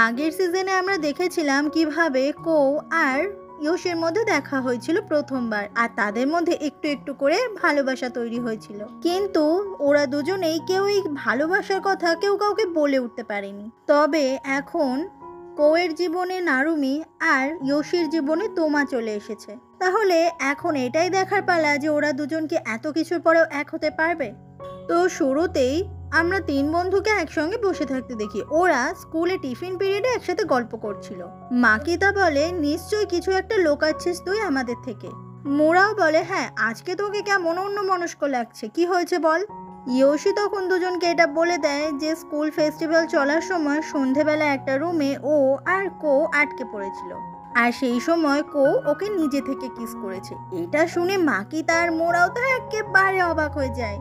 আগের সিজনে আমরা দেখেছিলাম কিভাবে কো আর ইয়োশির মধ্যে দেখা হয়েছিল প্রথমবার, আর তাদের মধ্যে একটু একটু করে ভালোবাসা তৈরি হয়েছিল। কিন্তু ওরা দুজনেই কেউই ভালোবাসার কথা কেউ কাউকে বলে উঠতে পারেনি। তবে এখন কোয়ের জীবনে নারুমি আর ইয়োশির জীবনে তোমা চলে এসেছে। তাহলে এখন এটাই দেখার পালা যে ওরা দুজনকে এত কিছুর পরেও এক হতে পারবে। তো শুরুতেই আমরা তিন বন্ধুকে একসঙ্গে বসে থাকতে দেখি। ওরা স্কুলে টিফিন পিরিয়ডে একসাথে গল্প করছিল। মাকিতা বলে, নিশ্চয়ই কিছু একটা লোকাচ্ছিস তুই আমাদের থেকে। মোরাও বলে, হ্যাঁ, আজকে তোকে কেমন অন্যমনস্ক লাগছে, কি হয়েছে বল। ইয়োশি তখন দুজনকে এটা বলে দেয় যে স্কুল ফেস্টিভ্যাল চলার সময় সন্ধেবেলা একটা রুমে ও আর কো আটকে পড়েছিল, আর সেই সময় কো ওকে নিজে থেকে কিস করেছে। এটা শুনে মাকিতা আর মোরাও তো একেবারে অবাক হয়ে যায়,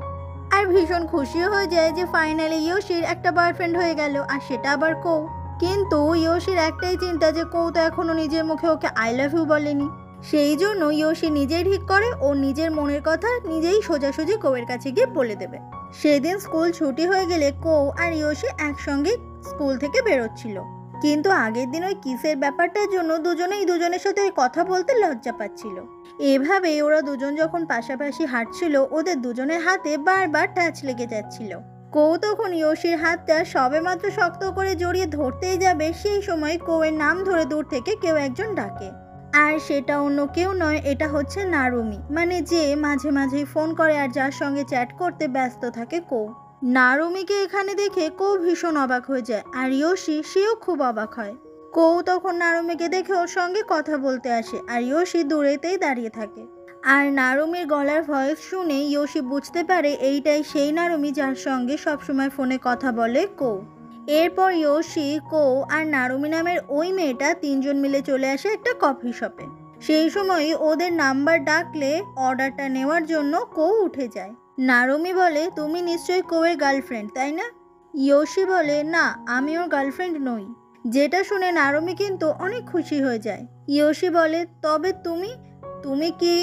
আর ভীষণ খুশিও হয়ে যায় যে ফাইনালি ইয়োশির একটা বয়ফ্রেন্ড হয়ে গেল, আর সেটা আবার কো। কিন্তু ইয়োশির একটাই চিন্তা যে কো তো এখনো নিজের মুখে ওকে আই লাভ ইউ বলেনি। সেই জন্য ইয়োশি নিজেই ঠিক করে ও নিজের মনের কথা নিজেই সোজাসুজি কোয়ের কাছে গিয়ে বলে দেবে। সেদিন স্কুল ছুটি হয়ে গেলে কো আর ইয়োশি একসঙ্গে স্কুল থেকে বেরোচ্ছিল। কিন্তু আগের দিন ওই কিসের ব্যাপারটার জন্য দুজনেই দুজনের সাথে কথা বলতে লজ্জা পাচ্ছিল। এভাবে ওরা দুজন যখন পাশাপাশি হাঁটছিল, ওদের দুজনের হাতে বারবার টাচ লেগে যাচ্ছিল। কো তখন ইয়োশির হাতটা সবেমাত্র শক্ত করে জড়িয়ে ধরতেই যাবে, সেই সময় কোয়ের নাম ধরে দূর থেকে কেউ একজন ডাকে। আর সেটা অন্য কেউ নয়, এটা হচ্ছে নারুমি, মানে যে মাঝে মাঝেই ফোন করে আর যার সঙ্গে চ্যাট করতে ব্যস্ত থাকে কো। নারুমিকে এখানে দেখে কো ভীষণ অবাক হয়ে যায়, আর ইয়োশি সেও খুব অবাক হয়। কো তখন নারুমিকে দেখে ওর সঙ্গে কথা বলতে আসে, আর ইয়োশি দূরেতেই দাঁড়িয়ে থাকে। আর নারুমির গলার ভয়েস শুনে ইয়োশি বুঝতে পারে এইটাই সেই নারুমি যার সঙ্গে সবসময় ফোনে কথা বলে কো। এরপর ইয়োশি, কো আর নারুমি নামের ওই মেয়েটা তিনজন মিলে চলে আসে একটা কফি শপে। সেই সময় ওদের নাম্বার ডাকলে অর্ডারটা নেওয়ার জন্য কো উঠে যায়। নারুমি বলে, তুমি নিশ্চয়ই কোয়ের গার্লফ্রেন্ড, তাই না? ইয়োশি বলে, না, আমি ওর গার্লফ্রেন্ড নই। যেটা শুনে নারুমি কিন্তু অনেক খুশি হয়ে যায়। ইয়োশি বলে, তবে তুমি তুমি কি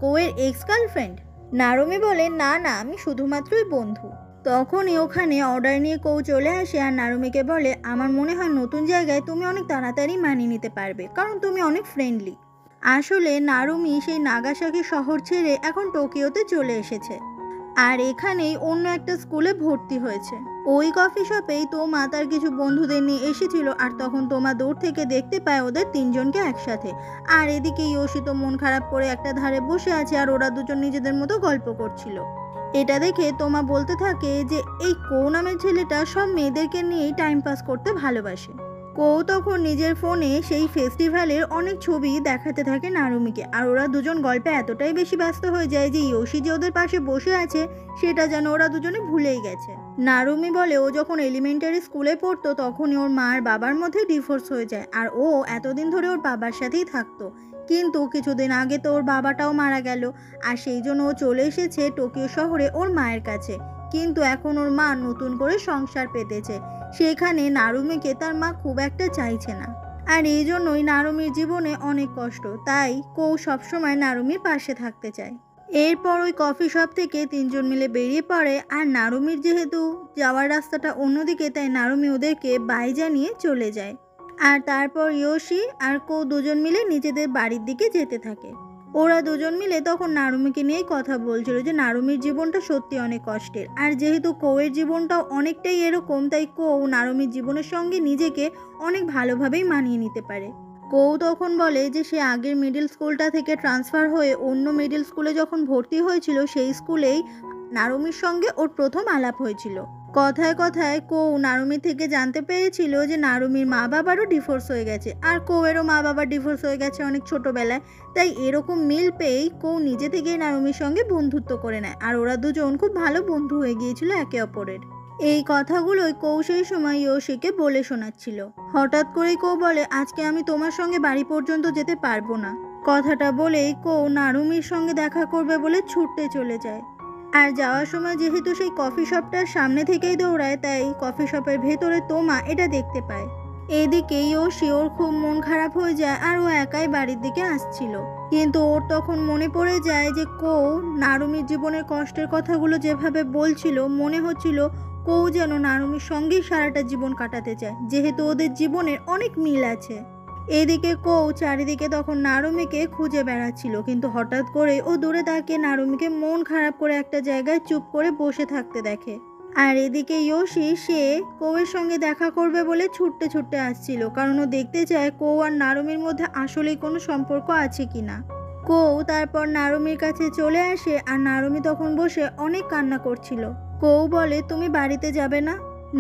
কোয়ের এক্স গার্লফ্রেন্ড? নারুমি বলে, না না, আমি শুধুমাত্রই বন্ধু। তখনই ওখানে অর্ডার নিয়ে কৌ চলে আসে আর নারুমিকে বলে, আমার মনে হয় নতুন জায়গায় তুমি অনেক তাড়াতাড়ি মানিয়ে নিতে পারবে, কারণ তুমি অনেক ফ্রেন্ডলি। আসলে নারুমি সেই নাগাসাকি শহর ছেড়ে এখন টোকিওতে চলে এসেছে, আর এখানেই অন্য একটা স্কুলে ভর্তি হয়েছে। ওই কফি শপেই তোমা তার কিছু বন্ধুদের নিয়ে এসেছিল, আর তখন তোমা দূর থেকে দেখতে পায় ওদের তিনজনকে একসাথে। আর এদিকে ইয়োশি তো মন খারাপ করে একটা ধারে বসে আছে, আর ওরা দুজন নিজেদের মতো গল্প করছিল। এটা দেখে তোমা বলতে থাকে যে এই কো নামের ছেলেটা সব মেয়েদেরকে নিয়েই টাইম পাস করতে ভালোবাসে। কো তখন নিজের ফোনে সেই ফেস্টিভ্যালের অনেক ছবি দেখাতে থাকে নারুমিকে, আর ওরা দুজন গল্পে এতটাই বেশি ব্যস্ত হয়ে যায় যে ইয়োশি যে ওদের পাশে বসে আছে সেটা যেন ওরা দুজনে ভুলেই গেছে। নারুমি বলে, ও যখন এলিমেন্টারি স্কুলে পড়তো তখনই ওর মা আর বাবার মধ্যে ডিভোর্স হয়ে যায়, আর ও এতদিন ধরে ওর বাবার সাথেই থাকতো। কিন্তু কিছুদিন আগে তো ওর বাবাটাও মারা গেল, আর সেই জন্য ও চলে এসেছে টোকিও শহরে ওর মায়ের কাছে। কিন্তু এখন ওর মা নতুন করে সংসার পেতেছে, সেখানে নারুমিকে তার মা খুব একটা চাইছে না, আর এই জন্যই নারুমির জীবনে অনেক কষ্ট। তাই কৌ সবসময় নারুমির পাশে থাকতে চায়। এরপর ওই কফি শপ থেকে তিনজন মিলে বেরিয়ে পড়ে, আর নারুমির যেহেতু যাওয়ার রাস্তাটা অন্যদিকে, তাই নারুমি ওদেরকে বাই জানিয়ে চলে যায়। আর তারপর ইয়োশি আর কো দুজন মিলে নিজেদের বাড়ির দিকে যেতে থাকে। ওরা দুজন মিলে তখন নারুমিকে নিয়েই কথা বলছিল যে নারুমির জীবনটা সত্যি অনেক কষ্টের, আর যেহেতু কোয়ের জীবনটাও অনেকটাই এরকম, তাই কো নারুমির জীবনের সঙ্গে নিজেকে অনেক ভালোভাবেই মানিয়ে নিতে পারে। কৌ তখন বলে যে সে আগের মিডল স্কুলটা থেকে ট্রান্সফার হয়ে অন্য মিডল স্কুলে যখন ভর্তি হয়েছিল, সেই স্কুলেই নারুমির সঙ্গে ওর প্রথম আলাপ হয়েছিল। কথায় কথায় কৌ নারুমি থেকে জানতে পেরেছিল যে নারুমির মা বাবারও ডিভোর্স হয়ে গেছে, আর কৌয়েরও মা বাবার ডিভোর্স হয়ে গেছে অনেক ছোটবেলায়। তাই এরকম মিল পেয়েই কৌ নিজে থেকেই নারুমির সঙ্গে বন্ধুত্ব করে নেয়, আর ওরা দুজন খুব ভালো বন্ধু হয়ে গিয়েছিল একে অপরের। এই কথাগুলোই কৌ সেই সময় ইয়োশিকে বলে শোনাচ্ছিল। হঠাৎ করেই কৌ বলে, আজকে আমি তোমার সঙ্গে বাড়ি পর্যন্ত যেতে পারবো না। কথাটা বলেই কৌ নারুমির সঙ্গে দেখা করবে বলে ছুটতে চলে যায়। আর যাওয়ার সময় যেহেতু সেই কফি শপটার সামনে থেকেই দৌড়ায়, তাই কফি শপের ভেতরে তোমা এটা দেখতে পায়। এদিকে ইয়োশি, ওর খুব মন খারাপ হয়ে যায়, আর ও একাই বাড়ির দিকে আসছিল। কিন্তু ওর তখন মনে পড়ে যায় যে কৌ নারুমির জীবনের কষ্টের কথাগুলো যেভাবে বলছিল, মনে হচ্ছিল কৌ যেন নারুমির সঙ্গেই সারাটা জীবন কাটাতে চায়, যেহেতু ওদের জীবনের অনেক মিল আছে। এদিকে কৌ চারিদিকে তখন নারুমিকে খুঁজে বেড়াচ্ছিল, কিন্তু হঠাৎ করে ও দূরে তাকিয়ে নারুমিকে মন খারাপ করে একটা জায়গায় চুপ করে বসে থাকতে দেখে। আর এদিকে ইয়োশি সে কৌয়ের সঙ্গে দেখা করবে বলে ছুটতে ছুটতে আসছিল, কারণ ও দেখতে চায় কৌ আর নারুমির মধ্যে আসলেই কোনো সম্পর্ক আছে কিনা। কৌ তারপর নারুমির কাছে চলে আসে, আর নারুমি তখন বসে অনেক কান্না করছিল। কৌ বলে, তুমি বাড়িতে যাবে না?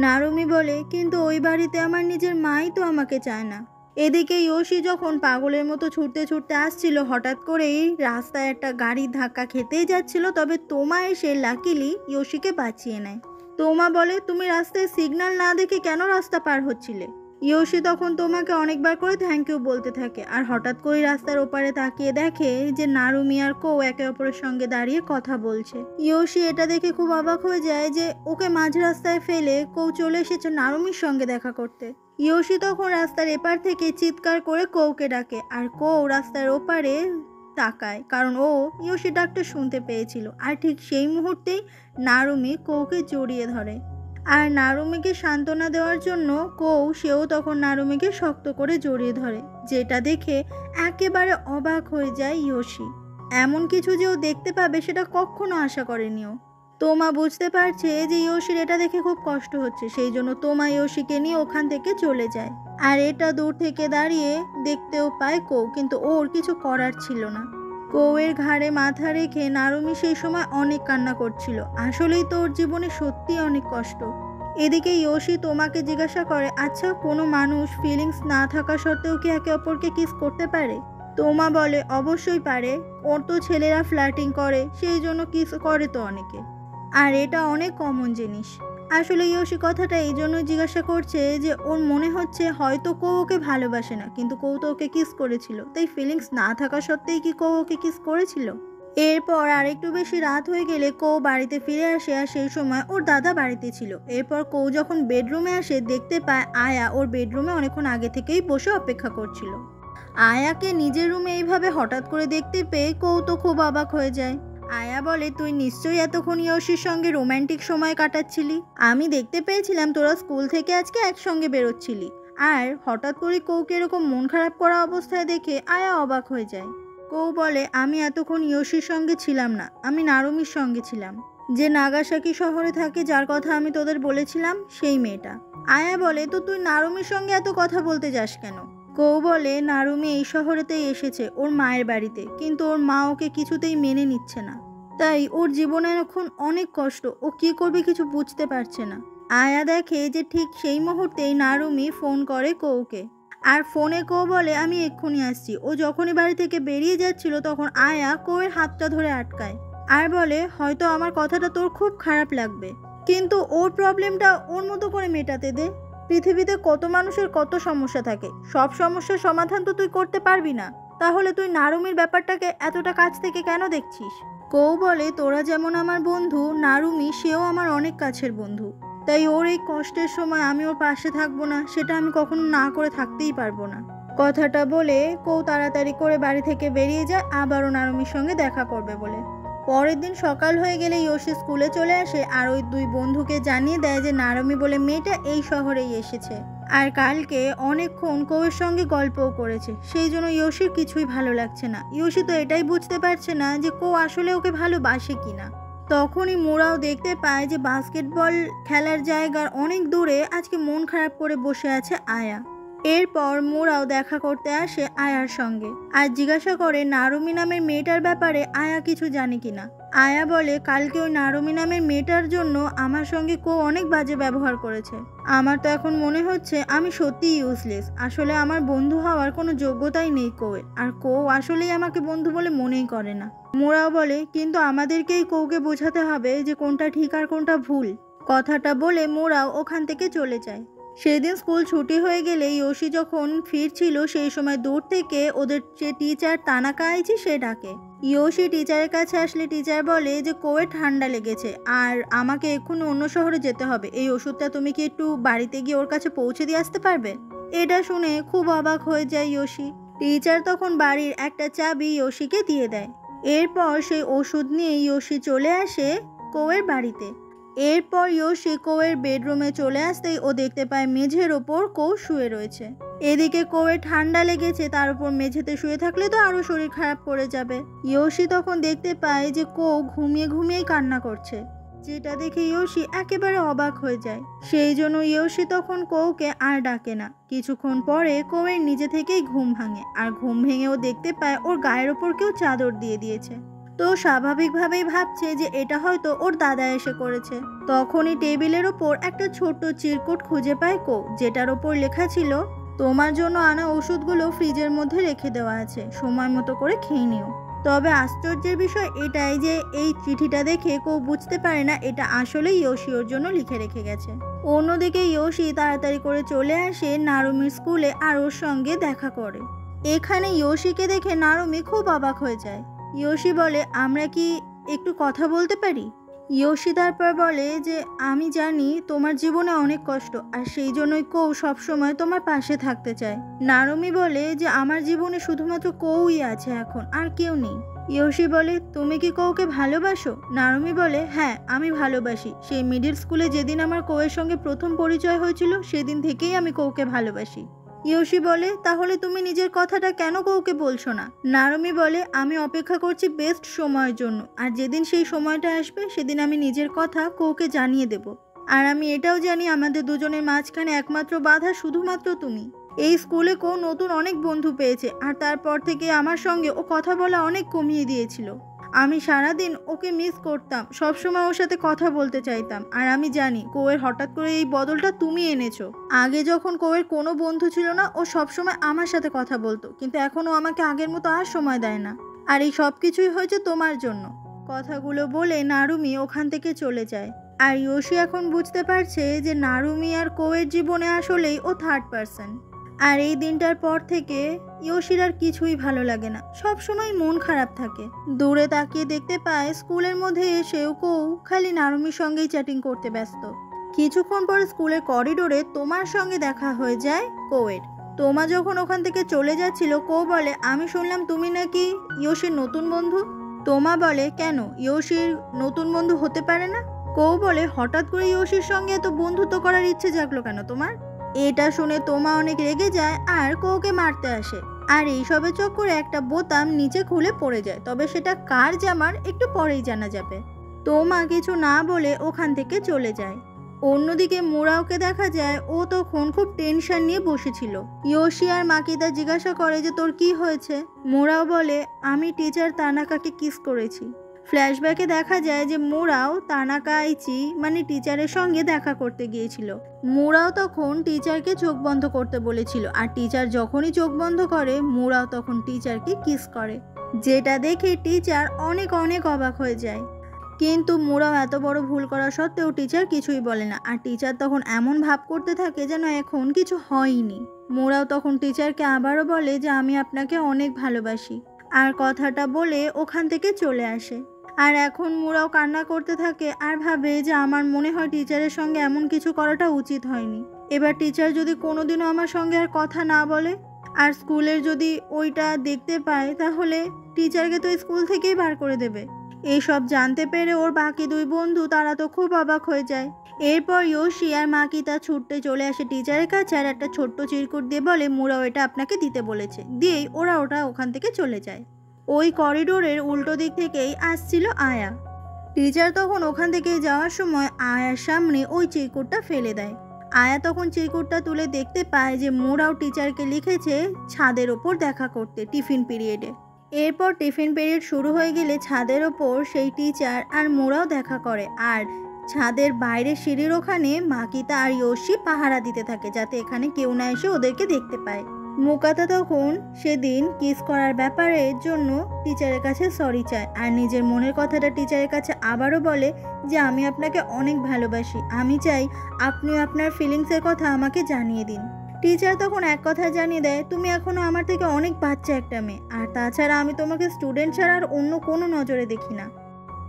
নারুমি বলে, কিন্তু ওই বাড়িতে আমার নিজের মাই তো আমাকে চায় না। এদিকে ইয়োশি যখন পাগলের মতো ছুটতে ছুটতে আসছিল, হঠাৎ করেই রাস্তায় একটা গাড়ির ধাক্কা খেতেই যাচ্ছিল, তবে তোমা এসে লাকিলি ইয়োশিকে বাঁচিয়ে নেয়। তোমা বলে, তুমি রাস্তায় সিগন্যাল না দেখে কেন রাস্তা পার হচ্ছিলে? ইয়োশি তখন তোমাকে অনেকবার করে থ্যাংক ইউ বলতে থাকে, আর হঠাৎ করে রাস্তার ওপারে তাকিয়ে দেখে যে নারুমি আর কৌ একে অপরের সঙ্গে দাঁড়িয়ে কথা বলছে। ইয়োশি এটা দেখে খুব অবাক হয়ে যায় যে ওকে মাঝ রাস্তায় ফেলে কৌ চলে এসেছে নারুমির সঙ্গে দেখা করতে। ইয়োশি তখন রাস্তার এপার থেকে চিৎকার করে কৌকে ডাকে, আর কৌ রাস্তার ওপারে তাকায়, কারণ ও ইয়োশি ডাকটা শুনতে পেয়েছিল। আর ঠিক সেই মুহূর্তেই নারুমি কৌকে জড়িয়ে ধরে, আর নারুমিকে সান্ত্বনা দেওয়ার জন্য সেও তখন নারুমিকে শক্ত করে জড়িয়ে ধরে, যেটা দেখে একেবারে অবাক হয়ে যায় ইয়োশি। এমন কিছু যে ও দেখতে পাবে সেটা কখনো আশা করেনি ও। তোমা বুঝতে পারছে যে ইয়োশির এটা দেখে খুব কষ্ট হচ্ছে, সেই জন্য তোমা ইয়োশিকে নিয়ে ওখান থেকে চলে যায়। আর এটা দূর থেকে দাঁড়িয়ে দেখতেও পায় কৌ, কিন্তু ওর কিছু করার ছিল না। কৌয়ের ঘাড়ে মাথা রেখে নারুমি সেই সময় অনেক কান্না করছিল, আসলেই তো ওর জীবনে সত্যি অনেক কষ্ট। এদিকে ইয়োশি তোমাকে জিজ্ঞাসা করে, আচ্ছা কোনো মানুষ ফিলিংস না থাকা সত্ত্বেও কি একে অপরকে কিস করতে পারে? তোমা বলে, অবশ্যই পারে, ওর তো ছেলেরা ফ্লার্টিং করে, সেই জন্য কিস করে তো অনেকে, আর এটা অনেক কমন জিনিস। আসলে ইয়োশি কথাটা এই জন্য জিজ্ঞাসা করছে যে ওর মনে হচ্ছে হয়তো কৌ ওকে ভালোবাসে না, কিন্তু কৌ তো ওকে কিস করেছিল, তাই ফিলিংস না থাকা সত্ত্বেই কি কৌ ওকে কিস করেছিল? এরপর আরেকটু বেশি রাত হয়ে গেলে কৌ বাড়িতে ফিরে আসে, আর সেই সময় ওর দাদা বাড়িতে ছিল। এরপর কৌ যখন বেডরুমে আসে দেখতে পায় আয়া ওর বেডরুমে অনেকক্ষণ আগে থেকেই বসে অপেক্ষা করছিল। আয়াকে নিজের রুমে এইভাবে হঠাৎ করে দেখতে পেয়ে কৌ তো খুব অবাক হয়ে যায়। আয়া বলে, তুই নিশ্চয়ই এতক্ষণ ইয়োশির সঙ্গে রোম্যান্টিক সময় কাটাচ্ছিলি। আমি দেখতে পেয়েছিলাম তোরা স্কুল থেকে আজকে একসঙ্গে বেরোচ্ছিলি। আর হঠাৎ করে কৌকে এরকম মন খারাপ করা অবস্থায় দেখে আয়া অবাক হয়ে যায়। কৌ বলে, আমি এতক্ষণ ইয়োশির সঙ্গে ছিলাম না, আমি নারুমির সঙ্গে ছিলাম, যে নাগাসাকি শহরে থাকে, যার কথা আমি তোদের বলেছিলাম, সেই মেয়েটা। আয়া বলে, তো তুই নারুমির সঙ্গে এত কথা বলতে যাস কেন? কৌ বলে, নারুমি এই শহরেতেই এসেছে ওর মায়ের বাড়িতে, কিন্তু ওর মা ওকে কিছুতেই মেনে নিচ্ছে না, তাই ওর জীবনে এখন অনেক কষ্ট, ও কি করবে কিছু বুঝতে পারছে না। আয়া দেখে যে ঠিক সেই মুহূর্তেই নারুমি ফোন করে কৌকে, আর ফোনে কৌ বলে, আমি এক্ষুনি আসছি। ও যখনই বাড়ি থেকে বেরিয়ে যাচ্ছিল তখন আয়া কৌয়ের হাতটা ধরে আটকায়, আর বলে, হয়তো আমার কথাটা তোর খুব খারাপ লাগবে, কিন্তু ওর প্রবলেমটা ওর মতো করে মেটাতে দে। পৃথিবীতে কত মানুষের কত সমস্যা থাকে, সব সমস্যার সমাধান তো তুই করতে পারবি না, তাহলে তুই নারুমির ব্যাপারটাকে এতটা কাছ থেকে কেন দেখছিস? কৌ বলে, তোরা যেমন আমার বন্ধু, নারুমি সেও আমার অনেক কাছের বন্ধু, তাই ওর এই কষ্টের সময় আমি ওর পাশে থাকবো না সেটা আমি কখনো না করে থাকতেই পারবো না। কথাটা বলে কৌ তাড়াতাড়ি করে বাড়ি থেকে বেরিয়ে যায়, আবারও নারুমির সঙ্গে দেখা করবে বলে। পরের দিন সকাল হয়ে গেলে ইয়োশি স্কুলে চলে আসে, আর ওই দুই বন্ধুকে জানিয়ে দেয় যে নারুমি বলে মেয়েটা এই শহরেই এসেছে, আর কালকে অনেকক্ষণ কৌয়ের সঙ্গে গল্পও করেছে, সেই জন্য ইয়োশির কিছুই ভালো লাগছে না। ইয়োশি তো এটাই বুঝতে পারছে না যে কৌ আসলে ওকে ভালোবাসে কিনা। তখনই মোরাও দেখতে পায় যে বাস্কেটবল খেলার জায়গার অনেক দূরে আজকে মন খারাপ করে বসে আছে আয়া। এরপর মোরাও দেখা করতে আসে আয়ার সঙ্গে, আর জিজ্ঞাসা করে নারুমি নামের মেয়েটার ব্যাপারে আয়া কিছু জানে কিনা। আয়া বলে, কালকে ওই নারুমি নামের মেয়েটার জন্য আমার সঙ্গে কৌ অনেক বাজে ব্যবহার করেছে, আমার তো এখন মনে হচ্ছে আমি সত্যিই ইউজলেস, আসলে আমার বন্ধু হওয়ার কোনো যোগ্যতাই নেই কৌয়ের, আর কৌ আসলেই আমাকে বন্ধু বলে মনেই করে না। মোরাও বলে, কিন্তু আমাদেরকেই কৌকে বোঝাতে হবে যে কোনটা ঠিক আর কোনটা ভুল। কথাটা বলে মোরাও ওখান থেকে চলে যায়। সেদিন স্কুল ছুটি হয়ে গেলে ইয়োশি যখন ফিরছিল সেই সময় দূর থেকে ওদের যে টিচার তানাকা আইচি সে ডাকে। ইয়োশি টিচারের কাছে আসলে টিচার বলে যে কৌয়ের ঠান্ডা লেগেছে আর আমাকে এক্ষুনি অন্য শহরে যেতে হবে, এই ওষুধটা তুমি কি একটু বাড়িতে গিয়ে ওর কাছে পৌঁছে দিয়ে আসতে পারবে? এটা শুনে খুব অবাক হয়ে যায় ইয়োশি। টিচার তখন বাড়ির একটা চাবি ইয়োশিকে দিয়ে দেয়। এরপর সেই ওষুধ নিয়ে ইয়োশি চলে আসে কৌয়ের বাড়িতে। এরপর ইয়োশি কোয়ের বেডরুমে চলে আসতেই ও দেখতে পায় মেঝের ওপর কো শুয়ে রয়েছে। এদিকে কোয়ের ঠান্ডা লেগেছে, তার উপর মেঝেতে শুয়ে থাকলে তো আরো শরীর খারাপ করে যাবে। ইয়োশি তখন দেখতে পায় যে কো ঘুমিয়ে ঘুমিয়েই কান্না করছে, যেটা দেখে ইয়োশি একেবারে অবাক হয়ে যায়। সেই জন্য ইয়োশি তখন কোকে আর ডাকে না। কিছুক্ষণ পরে কোয়ের নিজে থেকেই ঘুম ভাঙে, আর ঘুম ভেঙেও দেখতে পায় ওর গায়ের ওপর কেউ চাদর দিয়ে দিয়েছে। তো স্বাভাবিকভাবেই ভাবছে যে এটা হয়তো ওর দাদা এসে করেছে। তখনই টেবিলের ওপর একটা ছোট্ট চিরকুট খুঁজে পায় কো, যেটার ওপর লেখা ছিল, তোমার জন্য আনা ওষুধগুলো ফ্রিজের মধ্যে রেখে দেওয়া আছে, সময় মতো করে খেয়ে নিও। তবে আশ্চর্যের বিষয় এটাই যে এই চিঠিটা দেখে কেউ বুঝতে পারে না এটা আসলে ইয়োশি ওর জন্য লিখে রেখে গেছে। অন্যদিকে ইয়োশি তাড়াতাড়ি করে চলে আসে নারুমির স্কুলে আর ওর সঙ্গে দেখা করে। এখানে ইয়োশিকে দেখে নারুমি খুব অবাক হয়ে যায়। ইয়োশি বলে, আমরা কি একটু কথা বলতে পারি? ইয়োশি তারপর বলে যে আমি জানি তোমার জীবনে অনেক কষ্ট, আর সেই জন্যই কৌ সবসময় তোমার পাশে থাকতে চায়। নারুমি বলে যে আমার জীবনে শুধুমাত্র কৌই আছে এখন, আর কেউ নেই। ইয়োশি বলে, তুমি কি কৌকে ভালোবাসো? নারুমি বলে, হ্যাঁ আমি ভালোবাসি। সেই মিডিল স্কুলে যেদিন আমার কৌয়ের সঙ্গে প্রথম পরিচয় হয়েছিল সেদিন থেকেই আমি কৌকে ভালোবাসি। ইয়োশি বলে, তাহলে তুমি নিজের কথাটা কেন কৌকে বলছো না? নারুমি বলে, আমি অপেক্ষা করছি বেস্ট সময়ের জন্য, আর যেদিন সেই সময়টা আসবে সেদিন আমি নিজের কথা কৌকে জানিয়ে দেব। আর আমি এটাও জানি আমাদের দুজনের মাঝখানে একমাত্র বাধা শুধুমাত্র তুমি। এই স্কুলে কৌ নতুন অনেক বন্ধু পেয়েছে, আর তারপর থেকে আমার সঙ্গে ও কথা বলা অনেক কমিয়ে দিয়েছিল। আমি সারাদিন ওকে মিস করতাম, সবসময় ওর সাথে কথা বলতে চাইতাম। আর আমি জানি কোয়ের হঠাৎ করে এই বদলটা তুমি এনেছো। আগে যখন কোয়ের কোনো বন্ধু ছিল না, ও সবসময় আমার সাথে কথা বলতো, কিন্তু এখন ও আমাকে আগের মতো আর সময় দেয় না। আর এই সব কিছুই হয়েছে তোমার জন্য। কথাগুলো বলে নারুমি ওখান থেকে চলে যায়। আর ইয়োশি এখন বুঝতে পারছে যে নারুমি আর কোয়ের জীবনে আসলেই ও থার্ড পারসন। আর এই দিনটার পর থেকে ইয়োশির আর কিছুই ভালো লাগে না, সব সময় মন খারাপ থাকে। দূরে তাকিয়ে দেখতে পায় স্কুলের মধ্যে এসেও কৌ খালি নারুমির সঙ্গেই চ্যাটিং করতে ব্যস্ত। কিছুক্ষণ পরে স্কুলের করিডোরে তোমার সঙ্গে দেখা হয়ে যায় কৌয়ের। তোমা যখন ওখান থেকে চলে যাচ্ছিল, কৌ বলে, আমি শুনলাম তুমি নাকি ইয়োশির নতুন বন্ধু। তোমা বলে, কেন, ইয়োশির নতুন বন্ধু হতে পারে না? কৌ বলে, হঠাৎ করে ইয়োশির সঙ্গে এত বন্ধুত্ব করার ইচ্ছে জাগলো কেন তোমার? এটা শুনে তোমা অনেক রেগে যায় আর কৌকে মারতে আসে। আর এইসবের চক্করে একটা বোতাম নিচে খুলে পড়ে যায়, তবে সেটা কার জামার একটু পরেই জানা যাবে। তোমা কিছু না বলে ওখান থেকে চলে যায়। অন্যদিকে মোরাওকে দেখা যায়, ও তখন খুব টেনশন নিয়ে বসেছিল। ইয়োশি আর মাকিতা জিজ্ঞাসা করে যে তোর কি হয়েছে? মোরাও বলে, আমি টিচার তানাকাকে কিস করেছি। ফ্ল্যাশব্যাকে দেখা যায় যে মোরাও তানাকা আইচি মানে টিচারের সঙ্গে দেখা করতে গিয়েছিল। মোরাও তখন টিচারকে চোখ বন্ধ করতে বলেছিল, আর টিচার যখনই চোখ বন্ধ করে মোরাও তখন টিচারকে কিস করে, যেটা দেখে টিচার অনেক অনেক অবাক হয়ে যায়। কিন্তু মোরাও এত বড় ভুল করা সত্ত্বেও টিচার কিছুই বলে না, আর টিচার তখন এমন ভাব করতে থাকে যেন এখন কিছু হয়নি। মোরাও তখন টিচারকে আবারও বলে যে আমি আপনাকে অনেক ভালোবাসি, আর কথাটা বলে ওখান থেকে চলে আসে। আর এখন মোরাও কান্না করতে থাকে আর ভাবে যে আমার মনে হয় টিচারের সঙ্গে এমন কিছু করাটা উচিত হয়নি। এবার টিচার যদি কোনোদিনও আমার সঙ্গে আর কথা না বলে, আর স্কুলের যদি ওইটা দেখতে পায়, তাহলে টিচারকে তো স্কুল থেকেই বার করে দেবে। এইসব জানতে পেরে ওর বাকি দুই বন্ধু তারা তো খুব অবাক হয়ে যায়। এরপর ইয়োশি আর মাকিতা ছুটতে চলে আসে টিচারের কাছে, আর একটা ছোট্ট চিরকুট দিয়ে বলে মোরাও এটা আপনাকে দিতে বলেছে। দিয়েই ওরা ওখান থেকে চলে যায়। ওই করিডোরের উল্টো দিক থেকেই আসছিল আয়া। টিচার তখন ওখান থেকে যাওয়ার সময় আয়ার সামনে ওই চিরকুটটা ফেলে দেয়। আয়া তখন চিরকুটটা তুলে দেখতে পায় যে মোরাও টিচারকে লিখেছে ছাদের ওপর দেখা করতে টিফিন পিরিয়ডে। এরপর টিফিন পিরিয়ড শুরু হয়ে গেলে ছাদের ওপর সেই টিচার আর মোরাও দেখা করে, আর ছাদের বাইরে সিঁড়ির ওখানে মাকিতা আর ইয়োশি পাহারা দিতে থাকে যাতে এখানে কেউ না এসে ওদেরকে দেখতে পায়। মুকাতা তখন সেদিন কিস করার ব্যাপারের জন্য টিচারের কাছে সরি চায়, আর নিজের মনের কথাটা টিচারের কাছে আবারও বলে যে আমি আপনাকে অনেক ভালোবাসি, আমি চাই আপনিও আপনার ফিলিংসের কথা আমাকে জানিয়ে দিন। টিচার তখন এক কথা জানিয়ে দেয়, তুমি এখনো আমার থেকে অনেক বাচ্চা একটা মেয়ে, আর তাছাড়া আমি তোমাকে স্টুডেন্ট ছাড়া আর অন্য কোনো নজরে দেখি না।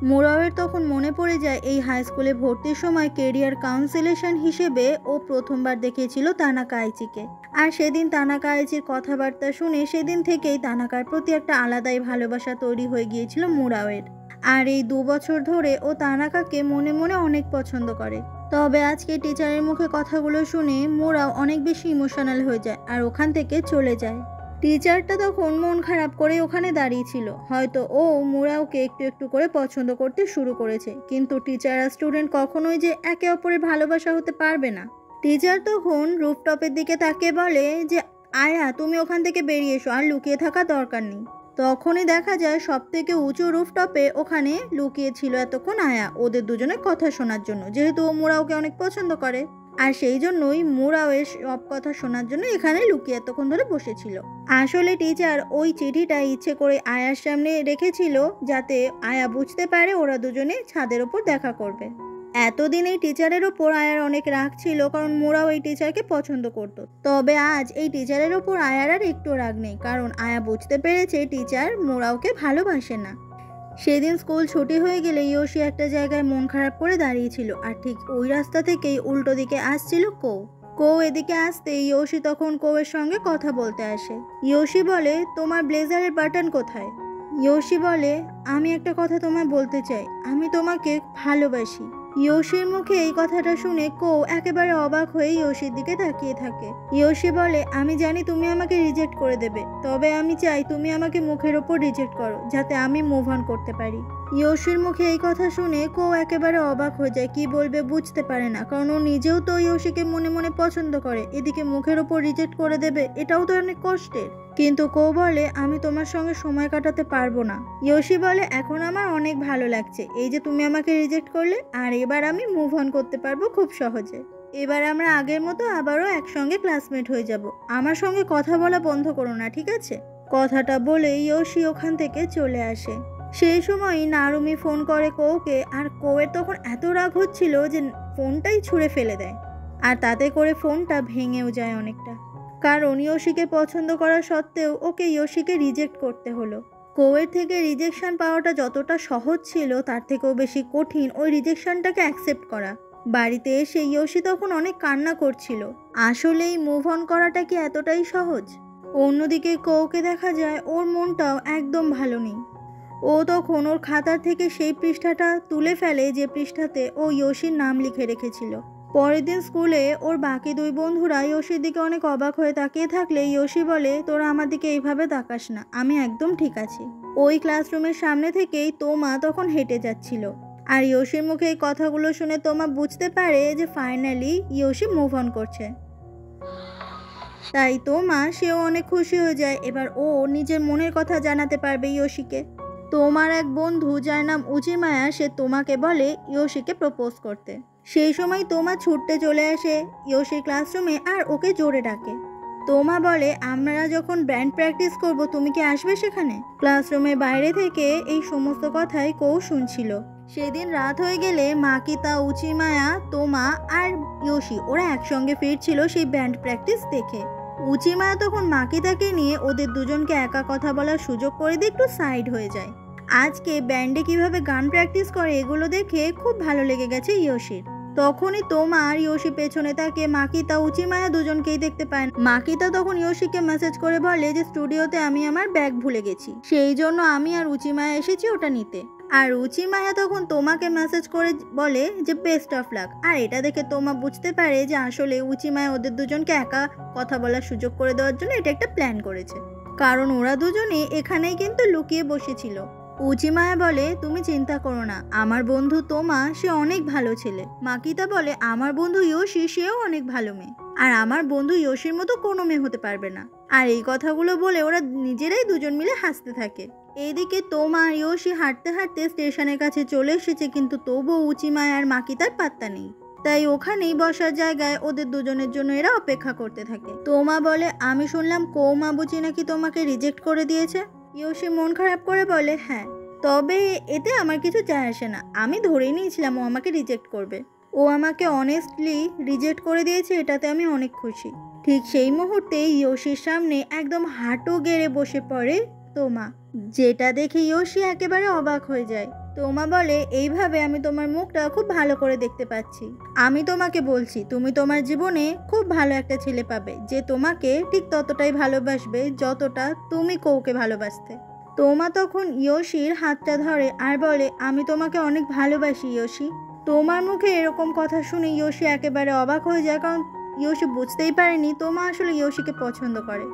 মোরাওয়ের তখন মনে পড়ে যায় এই হাই স্কুলে ভর্তির সময় কেরিয়ার কাউন্সিলেশন হিসেবে ও প্রথমবার দেখেছিল তানাকা আইচিকে, আর সেদিন তানাকা আইচির কথাবার্তা শুনে সেদিন থেকেই তানাকার প্রতি একটা আলাদাই ভালোবাসা তৈরি হয়ে গিয়েছিল মোরাওয়ের। আর এই 2 বছর ধরে ও তানাকাকে মনে মনে অনেক পছন্দ করে। তবে আজকে টিচারের মুখে কথাগুলো শুনে মোরাও অনেক বেশি ইমোশনাল হয়ে যায় আর ওখান থেকে চলে যায়। টিচারটা তখন মন খারাপ করে ওখানে দাঁড়িয়ে ছিল। হয়তো ও মোরাওকে একটু একটু করে পছন্দ করতে শুরু করেছে, কিন্তু টিচার আর স্টুডেন্ট কখনোই যে একে অপরের ভালোবাসা হতে পারবে না। টিচার তখন রুফটপের দিকে তাকিয়ে বলে যে আয়া, তুমি ওখান থেকে বেরিয়ে এসো, আর লুকিয়ে থাকার দরকার নেই। তখনই দেখা যায় সব থেকে উঁচু রুফটপে ওখানে লুকিয়ে ছিল এতক্ষণ আয়া, ওদের দুজনের কথা শোনার জন্য, যেহেতু ও মোরাওকে অনেক পছন্দ করে। আর সেই জন্যই মোরাও এর সব কথা শোনার জন্য এখানে লুকিয়ে এতক্ষণ ধরে বসেছিল। আসলে টিচার ওই চিঠিটা ইচ্ছে করে আয়ার সামনে রেখেছিল, যাতে আয়া বুঝতে পারে ওরা দুজনে ছাদের ওপর দেখা করবে। এতদিন এই টিচারের ওপর আয়ার অনেক রাগ ছিল, কারণ মোরাও এই টিচারকে পছন্দ করত। তবে আজ এই টিচারের ওপর আয়ার আর একটু রাগ নেই, কারণ আয়া বুঝতে পেরেছে টিচার মোরাওকে ভালোবাসে না। সেদিন স্কুল ছুটি হয়ে গেলে ইয়োশি একটা জায়গায় মন খারাপ করে দাঁড়িয়েছিল, আর ঠিক ওই রাস্তা থেকেই উল্টো দিকে আসছিল কৌ এদিকে আসতে ইয়োশি তখন কৌয়ের সঙ্গে কথা বলতে আসে। ইয়োশি বলে, তোমার ব্লেজারের বাটন কোথায়? ইয়োশি বলে, আমি একটা কথা তোমায় বলতে চাই, আমি তোমাকে ভালোবাসি। ইয়োশির মুখে এই কথাটা শুনে কৌ একেবারে অবাক হয়ে ইয়োশির দিকে তাকিয়ে থাকে। ইয়োশি বলে, আমি জানি তুমি আমাকে রিজেক্ট করে দেবে, তবে আমি চাই তুমি আমাকে মুখের ওপর রিজেক্ট করো, যাতে আমি মুভ অন করতে পারি। ইয়োশির মুখে এই কথা শুনে কৌ একেবারে অবাক হয়ে যায়, কি বলবে বুঝতে পারে না, কারণ ও নিজেও তো ইয়োশিকে মনে মনে পছন্দ করে, এদিকে মুখের ওপর রিজেক্ট করে দেবে, এটাও তো অনেক কষ্টের। কিন্তু কৌ বলে, আমি তোমার সঙ্গে সময় কাটাতে পারবো না। ইয়োশি বলে, এখন আমার অনেক ভালো লাগছে, এই যে তুমি আমাকে রিজেক্ট করলে, আর এবার আমি মুভ অন করতে পারবো খুব সহজে। এবার আমরা আগের মতো আবারও একসঙ্গে ক্লাসমেট হয়ে যাব, আমার সঙ্গে কথা বলা বন্ধ করো না, ঠিক আছে? কথাটা বলে ইয়োশি ওখান থেকে চলে আসে। সেই সময়ই নারুমি ফোন করে কৌকে, আর কৌয়ের তখন এত রাগ হচ্ছিল যে ফোনটাই ছুঁড়ে ফেলে দেয়, আর তাতে করে ফোনটা ভেঙেও যায় অনেকটা, কারণ ইয়োশিকে পছন্দ করা সত্ত্বেও ওকে ইয়োশিকে রিজেক্ট করতে হলো। কৌয়ের থেকে রিজেকশন পাওয়াটা যতটা সহজ ছিল, তার থেকেও বেশি কঠিন ওই রিজেকশনটাকে অ্যাকসেপ্ট করা। বাড়িতে এসে ইয়োশি তখন অনেক কান্না করছিল। আসলেই মুভ অন করাটা কি এতটাই সহজ? অন্যদিকে কৌকে দেখা যায় ওর মনটাও একদম ভালো নেই। ও তখন ওর খাতার থেকে সেই পৃষ্ঠাটা তুলে ফেলে যে পৃষ্ঠাতে ও ইয়োশির নাম লিখে রেখেছিল। পরের দিন স্কুলে ওর বাকি দুই বন্ধুরা ইয়োশির দিকে অনেক অবাক হয়ে তাকিয়ে থাকলে ইয়োশি বলে, তোরা আমার দিকে এইভাবে তাকাস না, আমি একদম ঠিক আছি। ওই ক্লাসরুমের সামনে থেকেই তোমা তখন হেঁটে যাচ্ছিল, আর ইয়োশির মুখে এই কথাগুলো শুনে তোমা বুঝতে পারে যে ফাইনালি ইয়োশি মুভ অন করছে। তাই তোমা সেও অনেক খুশি হয়ে যায়, এবার ও নিজের মনের কথা জানাতে পারবে ইয়োশিকে। তোমার এক বন্ধু যার নাম উচিমায়া, সে তোমাকে বলে ইয়োশিকে প্রপোজ করতে। সেই সময় তোমা ছুটতে চলে আসে ইয়োশির ক্লাসরুমে আর ওকে জোরে ডাকে। তোমা বলে, আমরা যখন ব্যান্ড প্র্যাকটিস করব তুমি কি আসবে সেখানে? ক্লাসরুমের বাইরে থেকে এই সমস্ত কথাই কৌ শুনছিল। সেদিন রাত হয়ে গেলে মাকিতা, উচিমায়া, তোমা আর ইয়োশি ওরা একসঙ্গে ফিরছিল সেই ব্যান্ড প্র্যাকটিস দেখে। উচিমায়া তখন মাকিতাকে নিয়ে ওদের দুজনকে একা কথা বলার সুযোগ করে দিয়ে একটু সাইড হয়ে যায়। আজকে ব্যান্ডে কিভাবে গান প্র্যাকটিস করে এগুলো দেখে খুব ভালো লেগে গেছে ইয়োশির। তখনই তোমা আর ইয়োশি পেছনে তাকে মাকিতা, উচিমায়া দুজনকেই দেখতে পায়। মাকিতা তখন ইয়োশিকে মেসেজ করে বলে যে স্টুডিওতে আমি আমার ব্যাগ ভুলে গেছি, সেই জন্য আমি আর উচিমায়া এসেছি ওটা নিতে। আর উচিমায়া তখন তোমাকে মেসেজ করে বলে যে বেস্ট অফ লাক। আর এটা দেখে তোমা বুঝতে পারে যে আসলে উচিমায়া ওদের দুজনকে একা কথা বলার সুযোগ করে দেওয়ার জন্য এটা একটা প্ল্যান করেছে, কারণ ওরা দুজনে এখানেই কিন্তু লুকিয়ে বসেছিল। উচিমায়া বলে, তুমি চিন্তা করো না, আমার বন্ধু তোমা সে অনেক ভালো ছেলে। মাকিতা বলে, আমার বন্ধু ইয়োশি সেও অনেক ভালো মেয়ে, আর আমার বন্ধু ইয়োশির মতো কোনো মেয়ে হতে পারবে না। আর এই কথাগুলো বলে ওরা নিজেরাই দুজন মিলে হাসতে থাকে। এইদিকে তোমা আর ইয়োশি হাঁটতে হাঁটতে স্টেশনের কাছে চলে এসেছে, কিন্তু তবুও উচিমায়া আর মাকিতার পাত্তা নেই। তাই ওখানেই বসার জায়গায় ওদের দুজনের জন্য এরা অপেক্ষা করতে থাকে। তোমা বলে, আমি শুনলাম কৌমাবুচি নাকি তোমাকে রিজেক্ট করে দিয়েছে। ইয়োশি মন খারাপ করে বলে, হ্যাঁ, তবে এতে আমার কিছু যায় আসে না, আমি ধরেই নিয়েছিলাম ও আমাকে রিজেক্ট করবে। ও আমাকে অনেস্টলি রিজেক্ট করে দিয়েছে, এটাতে আমি অনেক খুশি। ঠিক সেই মুহূর্তে ইয়োশির সামনে একদম হাঁটু গেড়ে বসে পড়ে তোমা, যেটা দেখে ইয়োশি একেবারে অবাক হয়ে যায়। তোমা বলে, এইভাবে আমি তোমার মুখটা খুব ভালো করে দেখতে পাচ্ছি। আমি তোমাকে বলছি, তুমি তোমার জীবনে খুব ভালো একটা ছেলে পাবে, যে তোমাকে ঠিক ততটাই ভালোবাসবে যতটা তুমি কৌকে ভালোবাসতে। তোমা তখন ইয়োশির হাতটা ধরে আর বলে, আমি তোমাকে অনেক ভালোবাসি ইয়োশি। তোমার মুখে এরকম কথা শুনে ইয়োশি একেবারে অবাক হয়ে যায়, কারণ ইয়োশি বুঝতেই পারেনি তোমা আসলে ইয়োশিকে পছন্দ করে।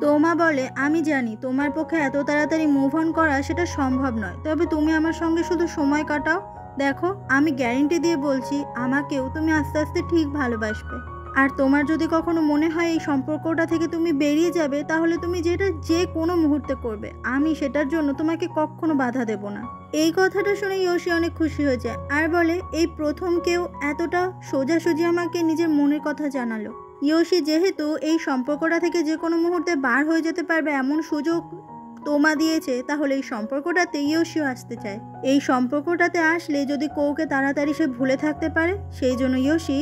তোমা বলে, আমি জানি তোমার পক্ষে এত তাড়াতাড়ি মুভ অন করা সেটা সম্ভব নয়, তবে তুমি আমার সঙ্গে শুধু সময় কাটাও। দেখো, আমি গ্যারেন্টি দিয়ে বলছি আমাকেও তুমি আস্তে আস্তে ঠিক ভালোবাসবে। আর তোমার যদি কখনো মনে হয় এই সম্পর্কটা থেকে তুমি বেরিয়ে যাবে, তাহলে তুমি যেটা যে কোনো মুহূর্তে করবে, আমি সেটার জন্য তোমাকে কখনো বাধা দেব না। এই কথাটা শুনে ইয়োশি অনেক খুশি হয়ে যায় আর বলে, এই প্রথম কেউ এতটা সোজাসুজি আমাকে নিজের মনের কথা জানালো। ইয়োশি যেহেতু এই সম্পর্কটা থেকে যে কোনো মুহূর্তে বার হয়ে যেতে পারবে এমন সুযোগ তোমা দিয়েছে, তাহলে এই সম্পর্কটাতে ইয়োশিও আসতে চায়। এই সম্পর্কটাতে আসলে যদি কৌকে তাড়াতাড়ি সে ভুলে থাকতে পারে, সেই জন্য ইয়োশি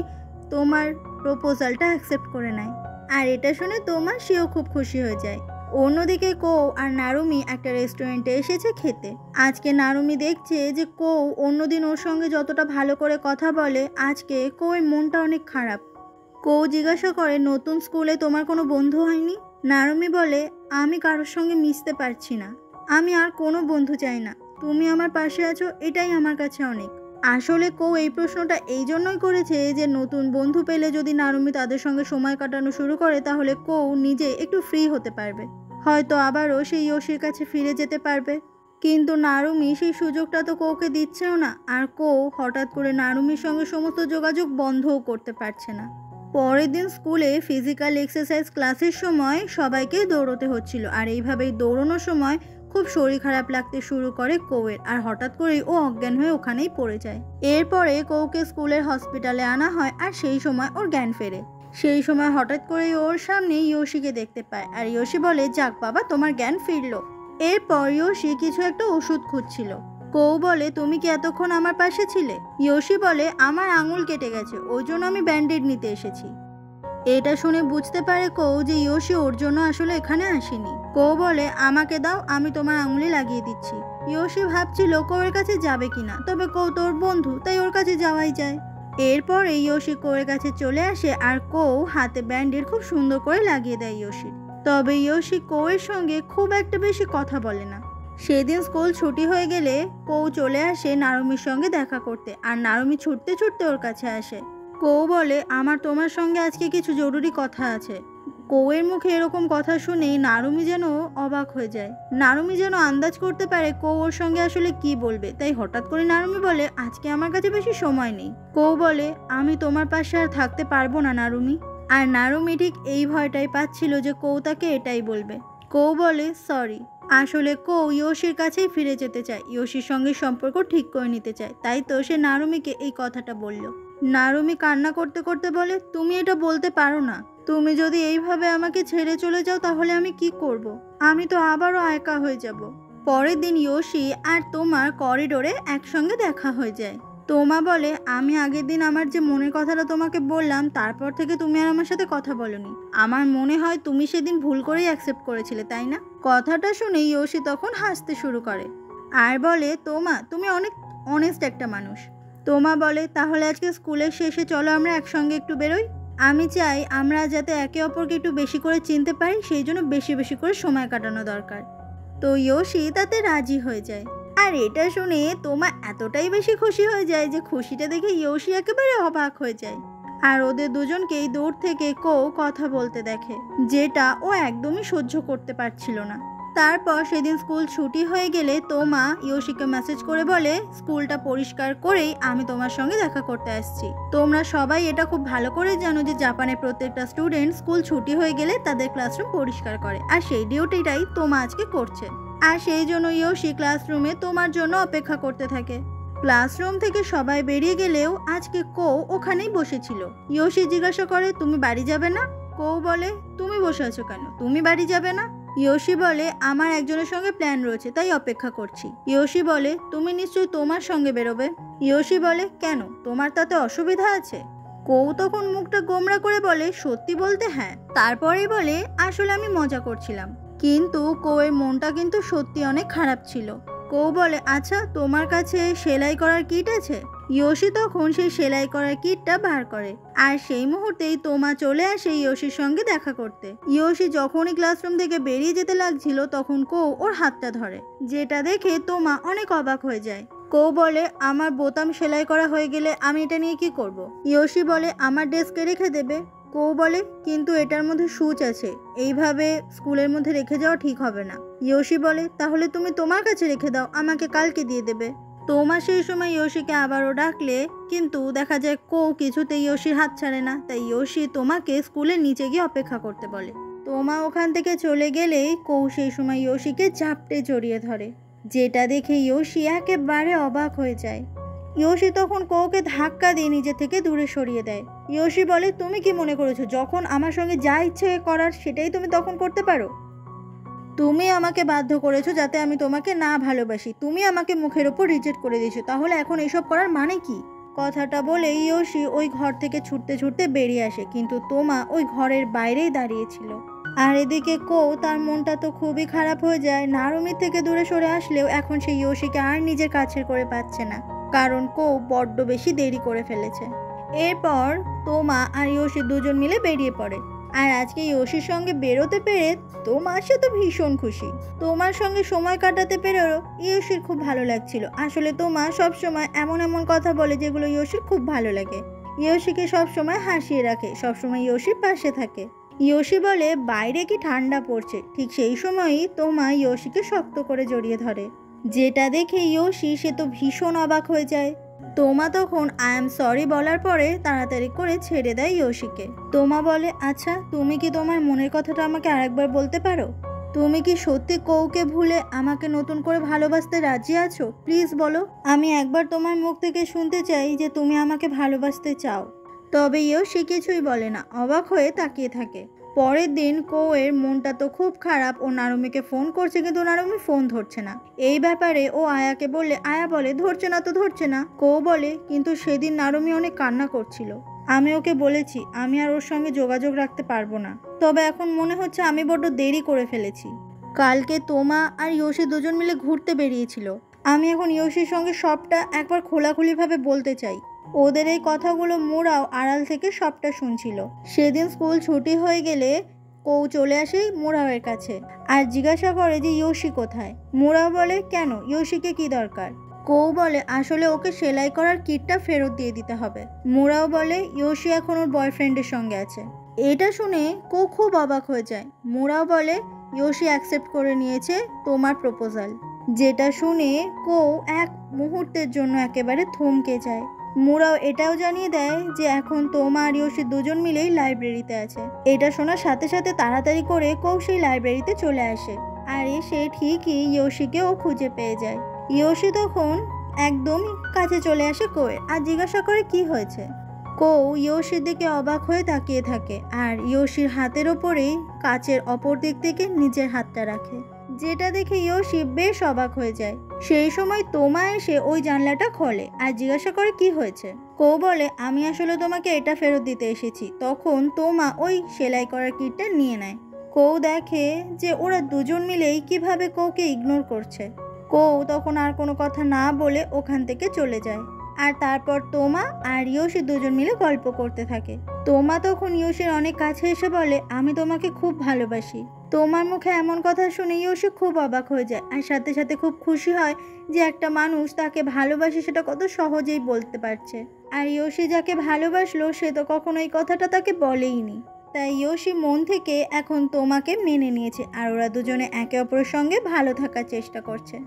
তোমার প্রপোজালটা অ্যাকসেপ্ট করে নেয়। আর এটা শুনে তোমা সেও খুব খুশি হয়ে যায়। অন্যদিকে কৌ আর নারুমি একটা রেস্টুরেন্টে এসেছে খেতে। আজকে নারুমি দেখছে যে কৌ অন্যদিন ওর সঙ্গে যতটা ভালো করে কথা বলে, আজকে কৌয়ের মনটা অনেক খারাপ। কৌ জিজ্ঞাসা করে, নতুন স্কুলে তোমার কোনো বন্ধু হয়নি? নারুমি বলে, আমি কারোর সঙ্গে মিশতে পারছি না, আমি আর কোনো বন্ধু চাই না, তুমি আমার পাশে আছো এটাই আমার কাছে অনেক। আসলে কৌ এই প্রশ্নটা এই জন্যই করেছে যে নতুন বন্ধু পেলে যদি নারুমি তাদের সঙ্গে সময় কাটানো শুরু করে, তাহলে কৌ নিজে একটু ফ্রি হতে পারবে, হয়তো আবারও সেই ইয়োশির কাছে ফিরে যেতে পারবে। কিন্তু নারুমি সেই সুযোগটা তো কৌকে দিচ্ছেও না, আর কৌ হঠাৎ করে নারুমির সঙ্গে সমস্ত যোগাযোগ বন্ধও করতে পারছে না। পরের দিন স্কুলে ফিজিক্যাল এক্সারসাইজ ক্লাসের সময় সবাইকে দৌড়তে হচ্ছিল, আর এইভাবেই দৌড়ানোর সময় খুব শরীর খারাপ লাগতে শুরু করে কৌয়ের, আর হঠাৎ করেই ও অজ্ঞান হয়ে ওখানেই পড়ে যায়। এরপরে কৌকে স্কুলের হসপিটালে আনা হয়, আর সেই সময় ওর জ্ঞান ফেরে। সেই সময় হঠাৎ করেই ওর সামনে ইয়োশিকে দেখতে পায়, আর ইয়োশি বলে, যাক বাবা, তোমার জ্ঞান ফিরলো। এরপর ইয়োশি কিছু একটা ওষুধ খুঁজছিল। কৌ বলে, তুমি কি এতক্ষণ আমার পাশে ছিলে? ইয়োশি বলে, আমার আঙুল কেটে গেছে, ওই জন্য আমি ব্যান্ডেড নিতে এসেছি। এটা শুনে বুঝতে পারে কৌ যে ইয়োশি ওর জন্য আসলে এখানে আসেনি। কৌ বলে, আমাকে দাও, আমি তোমার আঙুলে লাগিয়ে দিচ্ছি। ইয়োশি ভাবছিল কৌয়ের কাছে যাবে কিনা, তবে কৌ তোর বন্ধু, তাই ওর কাছে যাওয়াই যায়। এরপর ইয়োশি কৌয়ের কাছে চলে আসে, আর কৌ হাতে ব্যান্ডেড খুব সুন্দর করে লাগিয়ে দেয় ইয়োশির। তবে ইয়োশি কৌয়ের সঙ্গে খুব একটা বেশি কথা বলে না। সেদিন স্কুল ছুটি হয়ে গেলে কৌ চলে আসে নারুমির সঙ্গে দেখা করতে, আর নারুমি ছুটতে ছুটতে ওর কাছে আসে। কৌ বলে, আমার তোমার সঙ্গে আজকে কিছু জরুরি কথা আছে। কৌয়ের মুখে এরকম কথা শুনেই নারুমি যেন অবাক হয়ে যায়। নারুমি যেন আন্দাজ করতে পারে কৌ ওর সঙ্গে আসলে কি বলবে, তাই হঠাৎ করে নারুমি বলে, আজকে আমার কাছে বেশি সময় নেই। কৌ বলে, আমি তোমার পাশে আর থাকতে পারবো না নারুমি। আর নারুমি ঠিক এই ভয়টাই পাচ্ছিল যে কৌ তাকে এটাই বলবে। কৌ বলে, সরি। আসলে কৌ ইয়োশির কাছেই ফিরে যেতে চায়, ইয়োশির সঙ্গে সম্পর্ক ঠিক করে নিতে চায়, তাই তো সে নারুমিকে এই কথাটা বলল। নারুমি কান্না করতে করতে বলে, তুমি এটা বলতে পারো না, তুমি যদি এইভাবে আমাকে ছেড়ে চলে যাও তাহলে আমি কি করব? আমি তো আবারও একা হয়ে যাব। পরের দিন ইয়োশি আর তোমার করিডোরে একসঙ্গে দেখা হয়ে যায়। তোমা বলে, আমি আগের দিন আমার যে মনের কথাটা তোমাকে বললাম, তারপর থেকে তুমি আর আমার সাথে কথা বলোনি। আমার মনে হয় তুমি সেদিন ভুল করেই অ্যাকসেপ্ট করেছিলে, তাই না? কথাটা শুনে ইয়োশি তখন হাসতে শুরু করে আর বলে, তোমা, তুমি অনেক অনেস্ট একটা মানুষ। তোমা বলে, তাহলে আজকে স্কুলের শেষে চলো আমরা একসঙ্গে একটু বেরোই। আমি চাই আমরা যাতে একে অপরকে একটু বেশি করে চিনতে পারি, সেই জন্য বেশি বেশি করে সময় কাটানো দরকার। তো ইয়োশি তাতে রাজি হয়ে যায়। আর এটা শুনে তোমা এতটাই বেশি খুশি হয়ে যায় যে খুশিটা দেখে ইয়োশি একেবারে অবাক হয়ে যায়। আর ওদের দুজনকেই দূর থেকে কৌ কথা বলতে দেখে, যেটা ও একদমই সহ্য করতে পারছিল না। তারপর সেদিন স্কুল ছুটি হয়ে গেলে তোমা ইয়োশিকে মেসেজ করে বলে, স্কুলটা পরিষ্কার করেই আমি তোমার সঙ্গে দেখা করতে আসছি। তোমরা সবাই এটা খুব ভালো করে জানো যে জাপানের প্রত্যেকটা স্টুডেন্ট স্কুল ছুটি হয়ে গেলে তাদের ক্লাসরুম পরিষ্কার করে, আর সেই ডিউটিটাই তোমা আজকে করছে। আর সেই জন্য ইয়োশি ক্লাসরুমে তোমার জন্য অপেক্ষা করতে থাকে। ক্লাসরুম থেকে সবাই বেরিয়ে গেলেও আজকে কৌ ওখানেই বসেছিল। ইয়োশি জিজ্ঞাসা করে, তুমি বাড়ি যাবে না? কৌ বলে, তুমি বসে আছো কেন, তুমি বাড়ি যাবে না? ইয়োশি বলে, আমার একজনের সঙ্গে প্ল্যান রয়েছে, তাই অপেক্ষা করছি। ইয়োশি বলে, তুমি নিশ্চয়ই তোমার সঙ্গে বেরোবে। ইয়োশি বলে, কেন, তোমার তাতে অসুবিধা আছে? কৌ তখন মুখটা গোমড়া করে বলে, সত্যি বলতে হ্যাঁ। তারপরেই বলে, আসলে আমি মজা করছিলাম। কিন্তু কৌয়ের মনটা কিন্তু সত্যি অনেক খারাপ ছিল। কো বলে আচ্ছা তোমার কাছে সেলাই করার কিট আছে? ইয়োশি তখন সেই সেলাই করার কিটটা বার করে আর সেই মুহূর্তেই তোমা চলে আসে ইয়োশির সঙ্গে দেখা করতে। ইয়োশি যখনই ক্লাসরুম থেকে বেরিয়ে যেতে লাগছিল তখন কো ওর হাতটা ধরে, যেটা দেখে তোমা অনেক অবাক হয়ে যায়। কো বলে আমার বোতাম সেলাই করা হয়ে গেলে আমি এটা নিয়ে কি করব? ইয়োশি বলে আমার ডেস্কে রেখে দেবে। কো বলে কিন্তু এটার মধ্যে সুচ আছে, এইভাবে স্কুলের মধ্যে রেখে যাওয়া ঠিক হবে না। ইয়োশি বলে তাহলে তুমি তোমার কাছে রেখে দাও, আমাকে কালকে দিয়ে দেবে। তোমা সেই সময় ইয়োশিকে আবারও ডাকলে কিন্তু দেখা যায় কো কিছুতেই ইয়োশির হাত ছাড়ে না, তাই ইয়োশি তোমাকে স্কুলের নিচে গিয়ে অপেক্ষা করতে বলে। তোমা ওখান থেকে চলে গেলেই কো সেই সময় ইয়োশিকে ঝাপটে জড়িয়ে ধরে, যেটা দেখে ইয়োশি একেবারে অবাক হয়ে যায়। ইয়োশি তখন কোকে ধাক্কা দিয়ে নিজে থেকে দূরে সরিয়ে দেয়। ইয়োশি বলে তুমি কি মনে করেছো যখন আমার সঙ্গে যা ইচ্ছে করার সেটাই তুমি তখন করতে পারো? তুমি আমাকে বাধ্য করেছো যাতে আমি তোমাকে না ভালোবাসি, তুমি আমাকে মুখের ওপর রিজেক্ট করে দিয়েছো, তাহলে এখন এসব করার মানে কি? কথাটা বলে ইয়োশি ওই ঘর থেকে ছুটতে ছুটতে বেরিয়ে আসে, কিন্তু তোমা ওই ঘরের বাইরেই দাঁড়িয়েছিল। আর এদিকে কো তার মনটা তো খুবই খারাপ হয়ে যায়। নারুমির থেকে দূরে সরে আসলেও এখন সে ইয়োশিকে আর নিজের কাছের করে পাচ্ছে না, কারণ কো বড্ড বেশি দেরি করে ফেলেছে। এরপর তোমা আর ইয়োশি দুজন মিলে বেরিয়ে পড়ে। আর আজকে ইয়োশির সঙ্গে বেরোতে পেরে তোমা সে তো ভীষণ খুশি। তোমার সঙ্গে সময় কাটাতে পেরেও ইয়োশির খুব ভালো লাগছিল। আসলে তোমা সবসময় এমন এমন কথা বলে যেগুলো ইয়োশির খুব ভালো লাগে। ইয়োশিকে সবসময় হাসিয়ে রাখে, সবসময় ইয়োশির পাশে থাকে। ইয়োশি বলে বাইরে কি ঠান্ডা পড়ছে, ঠিক সেই সময়ই তোমা ইয়োশিকে শক্ত করে জড়িয়ে ধরে, যেটা দেখে ইয়োশি সে তো ভীষণ অবাক হয়ে যায়। তোমা তখন আই এম সরি বলার পরে তাড়াতাড়ি করে ছেড়ে দেয় ইয়োশিকে। তোমা বলে আচ্ছা তুমি কি তোমার মনের কথাটা আমাকে আরেকবার বলতে পারো? তুমি কি সত্যি কৌকে ভুলে আমাকে নতুন করে ভালোবাসতে রাজি আছো? প্লিজ বলো, আমি একবার তোমার মুখ থেকে শুনতে চাই যে তুমি আমাকে ভালোবাসতে চাও। তবে ইয়োশি কিছুই বলে না, অবাক হয়ে তাকিয়ে থাকে। পরের দিন কৌয়ের মনটা তো খুব খারাপ, ও নারুমিকে ফোন করছে কিন্তু নারুমি ফোন ধরছে না। এই ব্যাপারে ও আয়াকে বললে আয়া বলে ধরছে না তো ধরছে না। কৌ বলে কিন্তু সেদিন নারুমি অনেক কান্না করছিল, আমি ওকে বলেছি আমি আর ওর সঙ্গে যোগাযোগ রাখতে পারবো না, তবে এখন মনে হচ্ছে আমি বড্ড দেরি করে ফেলেছি। কালকে তোমা আর ইয়োশি দুজন মিলে ঘুরতে বেরিয়েছিল, আমি এখন ইয়োশির সঙ্গে সবটা একবার খোলাখুলিভাবে বলতে চাই। ওদের এই কথাগুলো মুরাও আড়াল থেকে সবটা শুনছিল। সেদিন স্কুল ছুটি হয়ে গেলে কৌ চলে আসে মুরাওয়ের কাছে আর জিজ্ঞাসা করে যে ইয়োশি কোথায়। মুরাও বলে কেন, ইয়োশিকে কি দরকার? কৌ বলে আসলে ওকে সেলাই করার কিটটা ফেরত দিয়ে দিতে হবে। মুরাও বলে ইয়োশি এখন ওর বয়ফ্রেন্ডের সঙ্গে আছে। এটা শুনে কৌ খুব অবাক হয়ে যায়। মুরাও বলে ইয়োশি অ্যাকসেপ্ট করে নিয়েছে তোমার প্রপোজাল, যেটা শুনে কৌ এক মুহূর্তের জন্য একেবারে থমকে যায়। মুরাও এটাও জানিয়ে দেয় যে এখন তোমা আর ইয়োশি দুজন মিলেই লাইব্রেরিতে আছে। এটা শোনার সাথে সাথে তাড়াতাড়ি করে কৌ সেই লাইব্রেরিতে চলে আসে আর এসে ঠিকই ইয়োশিকেও খুঁজে পেয়ে যায়। ইয়োশি তখন একদম কাছে চলে আসে কৌয়ের আর জিজ্ঞাসা করে কি হয়েছে। কৌ ইয়োশির দিকে অবাক হয়ে তাকিয়ে থাকে আর ইয়োশির হাতের ওপরেই কাচের অপর দিক থেকে নিজের হাতটা রাখে, যেটা দেখে ইয়োশি বেশ অবাক হয়ে যায়। সেই সময় তোমা এসে ওই জানলাটা খোলে আর জিজ্ঞাসা করে কি হয়েছে। কৌ বলে আমি আসলে তোমাকে এটা ফেরত দিতে এসেছি। তখন তোমা ওই সেলাই করার কিটটা নিয়ে নেয়। কৌ দেখে যে ওরা দুজন মিলেই কিভাবে কৌকে ইগনোর করছে। কৌ তখন আর কোনো কথা না বলে ওখান থেকে চলে যায় আর তারপর তোমা আর ইয়োশি দুজন মিলে গল্প করতে থাকে। তোমা তখন ইয়োশির অনেক কাছে এসে বলে আমি তোমাকে খুব ভালোবাসি। তোমার মুখে এমন কথা শুনে ইয়োশি খুব অবাক হয়ে যায় আর সাথে সাথে খুব খুশি হয় যে একটা মানুষ তাকে ভালোবাসে সেটা কত সহজেই বলতে পারছে। আর ইয়োশি যাকে ভালোবাসলো সে তো কখনো এই কথাটা তাকে বলেইনি। তাই ইয়োশি মন থেকে এখন তোমাকে মেনে নিয়েছে আর ওরা দুজনে একে অপরের সঙ্গে ভালো থাকার চেষ্টা করছে।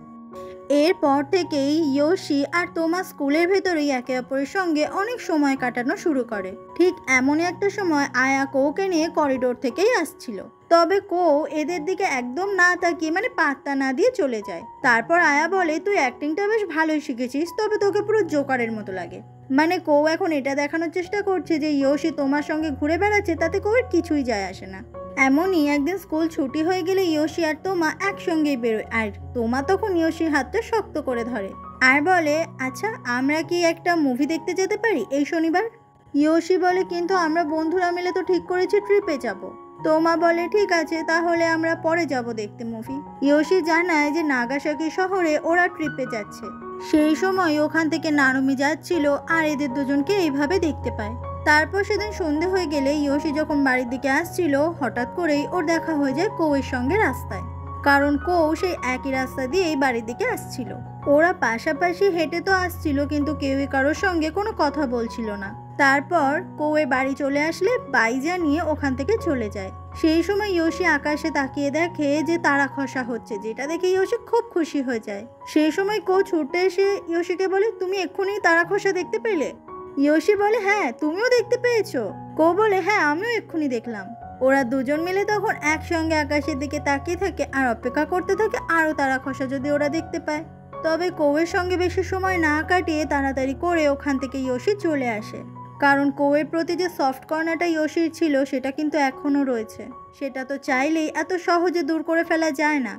এরপর থেকেই ইয়োশি আর তোমা স্কুলের ভেতরেই একে অপরের সঙ্গে অনেক সময় কাটানো শুরু করে। ঠিক এমনই একটা সময় আয়া কৌকে নিয়ে করিডোর থেকেই আসছিল, তবে কৌ এদের দিকে একদম না তাকিয়ে পাত্তা না দিয়ে চলে যায়। তারপর আয়া বলে তুই অ্যাক্টিংটা বেশ ভালোই শিখেছিস, তবে তোকে পুরো জোকারের মতো লাগে। কৌ এখন এটা দেখানোর চেষ্টা করছে যে ইয়োশি তোমার সঙ্গে ঘুরে বেড়াচ্ছে তাতে কৌয়ের কিছুই যায় আসে না। এমনই একদিন স্কুল ছুটি হয়ে গেলে ইয়োশি আর তোমা একসঙ্গেই বেরোয় আর তোমা তখন ইয়োশির হাতটা শক্ত করে ধরে আর বলে আচ্ছা আমরা কি একটা মুভি দেখতে যেতে পারি এই শনিবার? ইয়োশি বলে কিন্তু আমরা বন্ধুরা মিলে তো ঠিক করেছি ট্রিপে যাব। তোমা বলে ঠিক আছে, তাহলে আমরা পরে যাব দেখতে মুভি। ইয়োশি জানায় যে নাগাসাকি শহরে ওরা ট্রিপে যাচ্ছে। সেই সময় ওখান থেকে নারুমি যাচ্ছিল আর এদের দুজনকে এইভাবে দেখতে পায়। তারপর সেদিন সন্ধে হয়ে গেলে ইয়োশি যখন বাড়ির দিকে আসছিল, হঠাৎ করেই ওর দেখা হয়ে যায় কৌয়ের সঙ্গে রাস্তায়। কারণ কৌ সেই একই রাস্তা দিয়েই বাড়ির দিকে আসছিল। ওরা পাশাপাশি হেঁটে তো আসছিল, কিন্তু কেউই কারোর সঙ্গে কোনো কথা বলছিল না। তারপর কৌয়ের বাড়ি চলে আসলে বাই জানিয়ে ওখান থেকে চলে যায়। সেই সময় ইয়োশি আকাশে তাকিয়ে দেখে যে তারা খসা হচ্ছে, যেটা দেখে ইয়োশি খুব খুশি হয়ে যায়। সেই সময় কৌ ছুটে এসে ইয়োশিকে বলে, তুমি এক্ষুনি তারা খসা দেখতে পেলে? ইয়োশি বলে, হ্যাঁ, তুমিও দেখতে পেয়েছো? কৌ বলে, হ্যাঁ, আমিও এক্ষুনি দেখলাম। ওরা দুজন মিলে তখন একসঙ্গে আকাশের দিকে তাকিয়ে থাকে আর অপেক্ষা করতে থাকে আরও তারা খসা যদি ওরা দেখতে পায়। তবে কৌয়ের সঙ্গে বেশি সময় না কাটিয়ে তাড়াতাড়ি করে ওখান থেকে ইয়োশি চলে আসে। কারণ কৌয়ের প্রতি যে সফট কর্নারটা ইয়োশির ছিল সেটা কিন্তু এখনও রয়েছে। সেটা তো চাইলেই এত সহজে দূর করে ফেলা যায় না।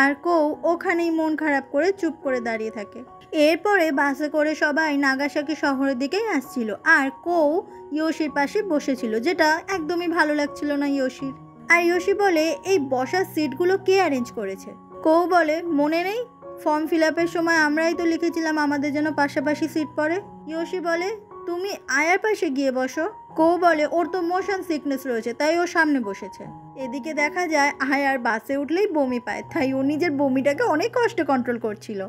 আর কৌ ওখানেই মন খারাপ করে চুপ করে দাঁড়িয়ে থাকে। এরপরে বাসে করে সবাই নাগাসাকি শহরের দিকেই আসছিল আর কৌ ইয়োশির পাশে বসেছিল, যেটা একদমই ভালো লাগছিল না ইয়োশির। আর ইয়োশি বলে, এই বসার সিটগুলো কে অ্যারেঞ্জ করেছে? কৌ বলে, মনে নেই, ফর্ম ফিল আপের সময় আমরাই তো লিখেছিলাম আমাদের যেন পাশাপাশি সিট পড়ে। ইয়োশি বলে, তুমি আয়ার পাশে গিয়ে বসো। কৌ বলে, ওর তো মোশন সিকনেস রয়েছে, তাই ও সামনে বসেছে। এদিকে দেখা যায় আয়ার বাসে উঠলেই বমি পায়, তাই ও নিজের বমিটাকে অনেক কষ্টে কন্ট্রোল করছিল।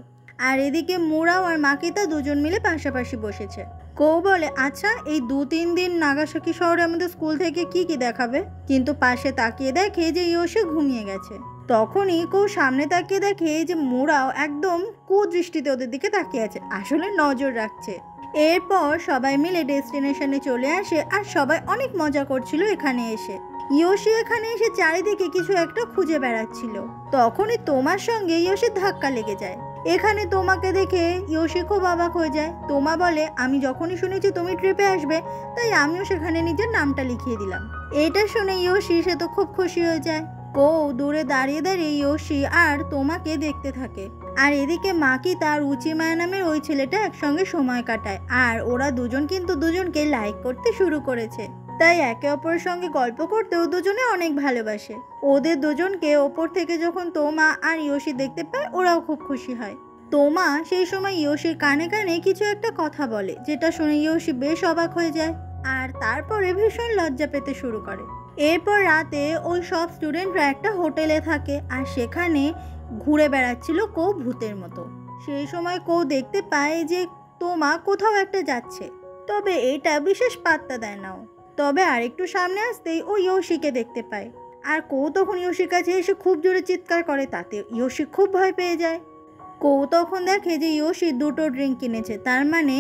আর এদিকে মুরাও আর মাকিতা দুজন মিলে পাশাপাশি বসেছে। কৌ বলে, আচ্ছা, এই 2-3 দিন নাগাসাকি শহরে আমাদের স্কুল থেকে কি কি দেখাবে? কিন্তু পাশে তাকিয়ে দেখে যে ইয়োশি ঘুমিয়ে গেছে। তখনই কৌ সামনে তাকিয়ে দেখে যে মুরাও একদম কুদৃষ্টিতে ওদের দিকে তাকিয়ে আছে, আসলে নজর রাখছে। এরপর সবাই মিলে ডেস্টিনেশনে চলে আসে আর সবাই অনেক মজা করছিল এখানে এসে। ইয়োশি এখানে এসে চারিদিকে কিছু একটা খুঁজে বেড়াচ্ছিল। তখনই তোমার সঙ্গে ইয়োশির ধাক্কা লেগে যায়। এখানে তোমাকে দেখে ইয়োশি খুব অবাক হয়ে যায়। তোমা বলে, আমি যখনই শুনেছি তুমি ট্রিপে আসবে, তাই আমিও সেখানে নিজের নামটা লিখিয়ে দিলাম। এটা শুনে ইয়োশি সে তো খুব খুশি হয়ে যায়। কৌ দূরে দাঁড়িয়ে দাঁড়িয়ে ইয়োশি আর তোমাকে দেখতে থাকে। আর এদিকে মাকি তার উচিমায়া নামের ওই ছেলেটা একসঙ্গে সময় কাটায়। আর ওরা দুজন কিন্তু দুজনকে লাইক করতে শুরু করেছে, তাই একে অপরের সঙ্গে গল্প করতেও দুজনে অনেক ভালোবাসে। ওদের দুজনকে ওপর থেকে যখন তোমা আর ইয়োশি দেখতে পায়, ওরাও খুব খুশি হয়। তোমা সেই সময় ইয়োশির কানে কানে কিছু একটা কথা বলে, যেটা শুনে ইয়োশি বেশ অবাক হয়ে যায় আর তারপরে ভীষণ লজ্জা পেতে শুরু করে। এরপর রাতে ওই সব স্টুডেন্টরা একটা হোটেলে থাকে আর সেখানে ঘুরে বেড়াচ্ছিল কৌ ভূতের মতো। সেই সময় কৌ দেখতে পায় যে তোমা কোথাও একটা যাচ্ছে, তবে এটা বিশেষ পাত্তা দেয় না। তবে আরেকটু সামনে আসতেই ও ইয়োশিকে দেখতে পায় আর কৌ তখন ইয়োশির কাছে এসে খুব জোরে চিৎকার করে, তাতে ইয়োশি খুব ভয় পেয়ে যায়। কৌ তখন দেখে যে ইয়োশি 2টো ড্রিঙ্ক কিনেছে, তার মানে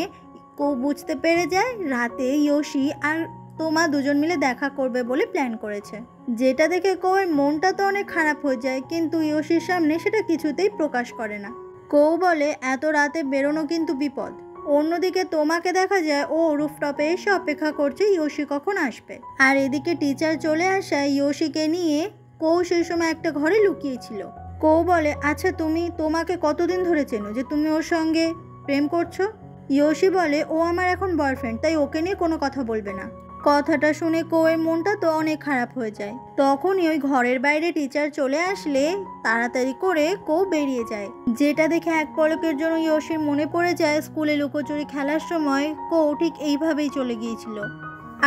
কৌ বুঝতে পেরে যায় রাতে ইয়োশি আর তোমা দুজন মিলে দেখা করবে বলে প্ল্যান করেছে। যেটা দেখে কৌয়ের মনটা তো অনেক খারাপ হয়ে যায়, কিন্তু ইয়োশির সামনে সেটা কিছুতেই প্রকাশ করে না। কৌ বলে, এত রাতে বেরোনো কিন্তু বিপদ। অন্যদিকে তোমাকে দেখা যায় ও রুফটপে এসে অপেক্ষা করছে ইয়োশি কখন আসবে। আর এদিকে টিচার চলে আসায় ইয়োশিকে নিয়ে কৌ সেই সময় একটা ঘরে লুকিয়েছিল। কৌ বলে, আচ্ছা, তুমি তোমাকে কতদিন ধরে চেনো যে তুমি ওর সঙ্গে প্রেম করছো? ইয়োশি বলে, ও আমার এখন বয়ফ্রেন্ড, তাই ওকে নিয়ে কোনো কথা বলবে না। কথাটা শুনে কৌয়ের মনটা তো অনেক খারাপ হয়ে যায়। তখনই ওই ঘরের বাইরে টিচার চলে আসলে তাড়াতাড়ি করে কৌ বেরিয়ে যায়, যেটা দেখে এক পলকের জন্য ইয়োশির মনে পড়ে যায় স্কুলে লুকোচুরি খেলার সময় কৌ ঠিক এইভাবেই চলে গিয়েছিল।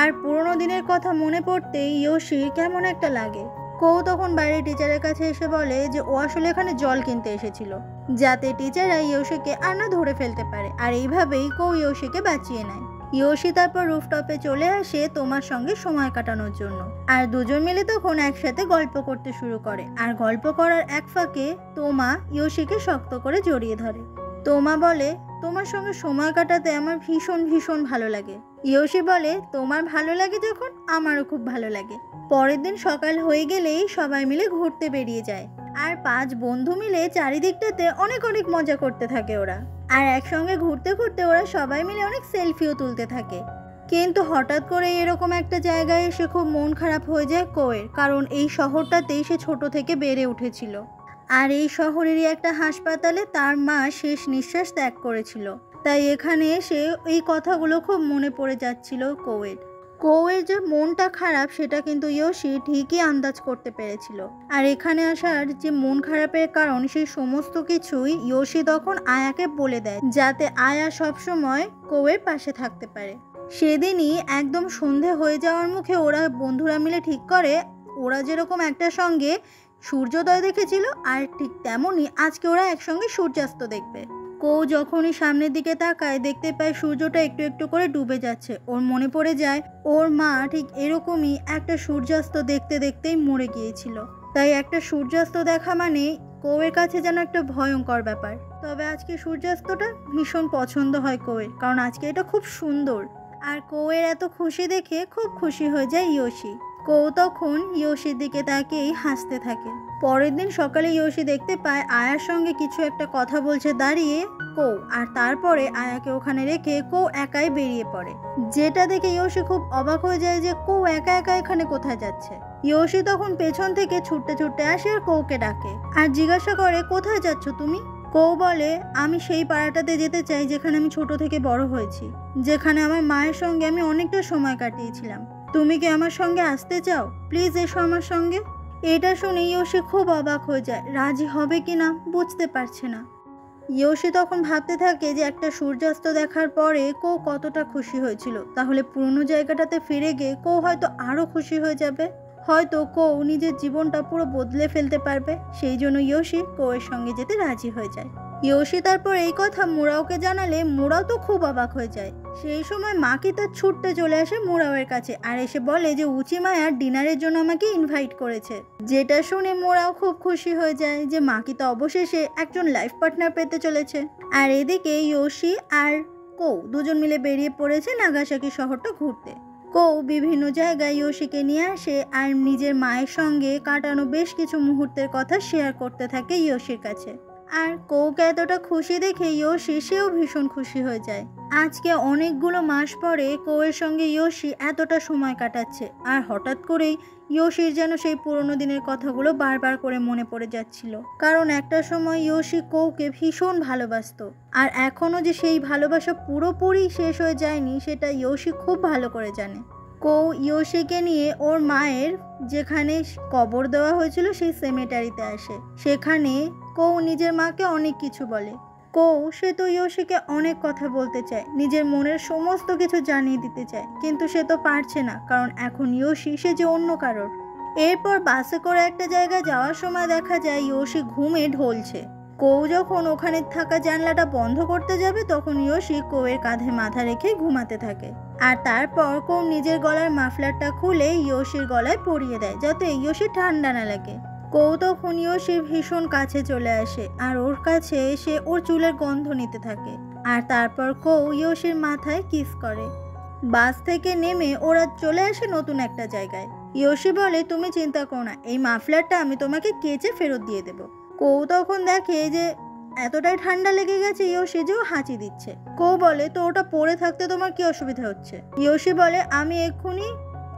আর পুরোনো দিনের কথা মনে পড়তেই ইয়োশির কেমন একটা লাগে। কৌ তখন বাইরে টিচারের কাছে এসে বলে যে ও আসলে এখানে জল কিনতে এসেছিল, যাতে টিচাররা ইয়োশিকে আর না ধরে ফেলতে পারে। আর এইভাবেই কৌ ইয়োশিকে বাঁচিয়ে নেয়। ইয়োশি তারপর রুফটপে চলে আসে তোমার সঙ্গে সময় কাটানোর জন্য। আর দুজন মিলে তখন একসাথে গল্প করতে শুরু করে। আর গল্প করার এক ফাঁকে তোমা ইয়োশিকে শক্ত করে জড়িয়ে ধরে। তোমা বলে, তোমার সঙ্গে সময় কাটাতে আমার ভীষণ ভীষণ ভালো লাগে। ইয়োশি বলে, তোমার ভালো লাগে যখন, আমারও খুব ভালো লাগে। পরের দিন সকাল হয়ে গেলেই সবাই মিলে ঘুরতে বেরিয়ে যায়। আর 5 বন্ধু মিলে চারিদিকটাতে অনেক অনেক মজা করতে থাকে ওরা। আর একসঙ্গে ঘুরতে ঘুরতে ওরা সবাই মিলে অনেক সেলফিও তুলতে থাকে। কিন্তু হঠাৎ করে এরকম একটা জায়গায় এসে খুব মন খারাপ হয়ে যায় কোয়ের, কারণ এই শহরটাতেই সে ছোট থেকে বেড়ে উঠেছিল। আর এই শহরেরই একটা হাসপাতালে তার মা শেষ নিঃশ্বাস ত্যাগ করেছিল। তাই এখানে এসে এই কথাগুলো খুব মনে পড়ে যাচ্ছিল কোয়ের। কৌয়ের যে মনটা খারাপ সেটা কিন্তু ইয়োশি ঠিকই আন্দাজ করতে পেরেছিল। আর এখানে আসার যে মন খারাপের কারণ সেই সমস্ত কিছুই ইয়োশি তখন আয়াকে বলে দেয়, যাতে আয়া সবসময় কৌয়ের পাশে থাকতে পারে। সেদিনই একদম সন্ধে হয়ে যাওয়ার মুখে ওরা বন্ধুরা মিলে ঠিক করে, ওরা যেরকম একটা সঙ্গে সূর্যোদয় দেখেছিল আর ঠিক তেমনই আজকে ওরা একসঙ্গে সূর্যাস্ত দেখবে। কৌ যখনই সামনের দিকে তাকায় দেখতে পায় সূর্যটা একটু একটু করে ডুবে যাচ্ছে। ওর মনে পড়ে যায় ওর মা ঠিক এরকমই একটা সূর্যাস্ত দেখতে দেখতেই মরে গিয়েছিল। তাই একটা সূর্যাস্ত দেখা মানে কৌয়ের কাছে যেন একটা ভয়ঙ্কর ব্যাপার। তবে আজকে সূর্যাস্তটা ভীষণ পছন্দ হয় কৌয়ের, কারণ আজকে এটা খুব সুন্দর। আর কৌয়ের এত খুশি দেখে খুব খুশি হয়ে যায় ইয়োশি। কৌ তখন ইয়োশির দিকে তাকিয়েই হাসতে থাকে। পরের দিন সকালে ইয়োশি দেখতে পায় আয়ার সঙ্গে কিছু একটা কথা বলছে দাঁড়িয়ে কৌ, আর তারপরে আয়াকে ওখানে রেখে কৌ একাই বেরিয়ে পড়ে। যেটা দেখে ইয়োশি খুব অবাক হয়ে যায় যে কৌ একা একা এখানে কোথায় যাচ্ছে। ইয়োশি তখন পেছন থেকে ছুটতে ছুটতে আসে আর কৌকে ডাকে আর জিজ্ঞাসা করে, কোথায় যাচ্ছ তুমি? কৌ বলে, আমি সেই পাড়াটাতে যেতে চাই যেখানে আমি ছোট থেকে বড় হয়েছি, যেখানে আমার মায়ের সঙ্গে আমি অনেকটা সময় কাটিয়েছিলাম। তুমি কি আমার সঙ্গে আসতে চাও? প্লিজ এসো আমার সঙ্গে। এটা শুনে ইয়োশি খুব অবাক হয়ে যায়, রাজি হবে কিনা বুঝতে পারছে না। ইয়োশি তখন ভাবতে থাকে যে একটা সূর্যাস্ত দেখার পরে কৌ কতটা খুশি হয়েছিল, তাহলে পুরনো জায়গাটাতে ফিরে গিয়ে কৌ হয়তো আরো খুশি হয়ে যাবে, হয়তো কৌ নিজের জীবনটা পুরো বদলে ফেলতে পারবে। সেই জন্য ইয়োশি কৌয়ের সঙ্গে যেতে রাজি হয়ে যায়। ইয়োশি তারপর এই কথা মুরাওকে জানালে মুরাও তো খুব অবাক হয়ে যায়। সেই সময় মাকি তার ছুটতে চলে আসে মুরাওয়ের কাছে আর এসে বলে যে উচিমায়া ডিনারের জন্য আমাকে ইনভাইট করেছে। যেটা শুনে মুরাও খুব খুশি হয়ে যায় যে মাকি তো অবশেষে একজন লাইফ পার্টনার পেতে চলেছে। আর এদিকে ইয়োশি আর কৌ দুজন মিলে বেরিয়ে পড়েছে নাগাসাকি শহরটা ঘুরতে। কৌ বিভিন্ন জায়গায় ইয়োশিকে নিয়ে আসে আর নিজের মায়ের সঙ্গে কাটানো বেশ কিছু মুহূর্তের কথা শেয়ার করতে থাকে ইয়োশির কাছে। আর কৌকে এতটা খুশি দেখে ইয়োশি সেও ভীষণ খুশি হয়ে যায়। আজকে অনেকগুলো মাস পরে কৌয়ের সঙ্গে ইয়োশি এতটা সময় কাটাচ্ছে আর হঠাৎ করেই ইয়োশির যেন সেই পুরোনো দিনের কথাগুলো বারবার করে মনে পড়ে যাচ্ছিল। কারণ একটা সময় ইয়োশি কৌকে ভীষণ ভালোবাসতো আর এখনও যে সেই ভালোবাসা পুরোপুরি শেষ হয়ে যায়নি সেটা ইয়োশি খুব ভালো করে জানে। কৌ ইয়োশিকে নিয়ে ওর মায়ের যেখানে কবর দেওয়া হয়েছিল সেই সেমেটারিতে আসে। সেখানে কৌ নিজের মাকে অনেক কিছু বলে। কৌ সে তো ইয়োশিকে অনেক কথা বলতে চায়, নিজের মনের সমস্ত কিছু জানিয়ে দিতে চায়, কিন্তু সে তো পারছে না, কারণ এখন ইয়োশি সে যে অন্য কারোর। এরপর বাসে করে একটা জায়গায় যাওয়ার সময় দেখা যায় ইয়োশি ঘুমে ঢলছে। কৌ যখন ওখানে থাকা জানলাটা বন্ধ করতে যাবে তখন ইয়োশি কৌয়ের কাঁধে মাথা রেখে ঘুমাতে থাকে। আর তারপর কৌ নিজের গলার মাফলারটা খুলে ইয়োশির গলায় পরিয়ে দেয় যাতে ইয়োশি ঠান্ডা না লাগে। কৌ তখন ইয়োশির ভীষণ কাছে চলে আসে আর ওর কাছে এসে ওর চুলের গন্ধ নিতে থাকে। আর তারপর কৌ ইয়োশির মাথায় কিস করে। বাস থেকে নেমে ওরা চলে আসে নতুন একটা জায়গায়। ইয়োশি বলে, তুমি চিন্তা করো না, এই মাফলারটা আমি তোমাকে কেচে ফেরত দিয়ে দেবো। কৌ তখন দেখে যে এতটাই ঠান্ডা লেগে গেছে ইয়োশি যে ও হাঁচি দিচ্ছে। কৌ বলে, তো ওটা পরে থাকতে তোমার কি অসুবিধা হচ্ছে? ইয়োশি বলে, আমি এক্ষুনি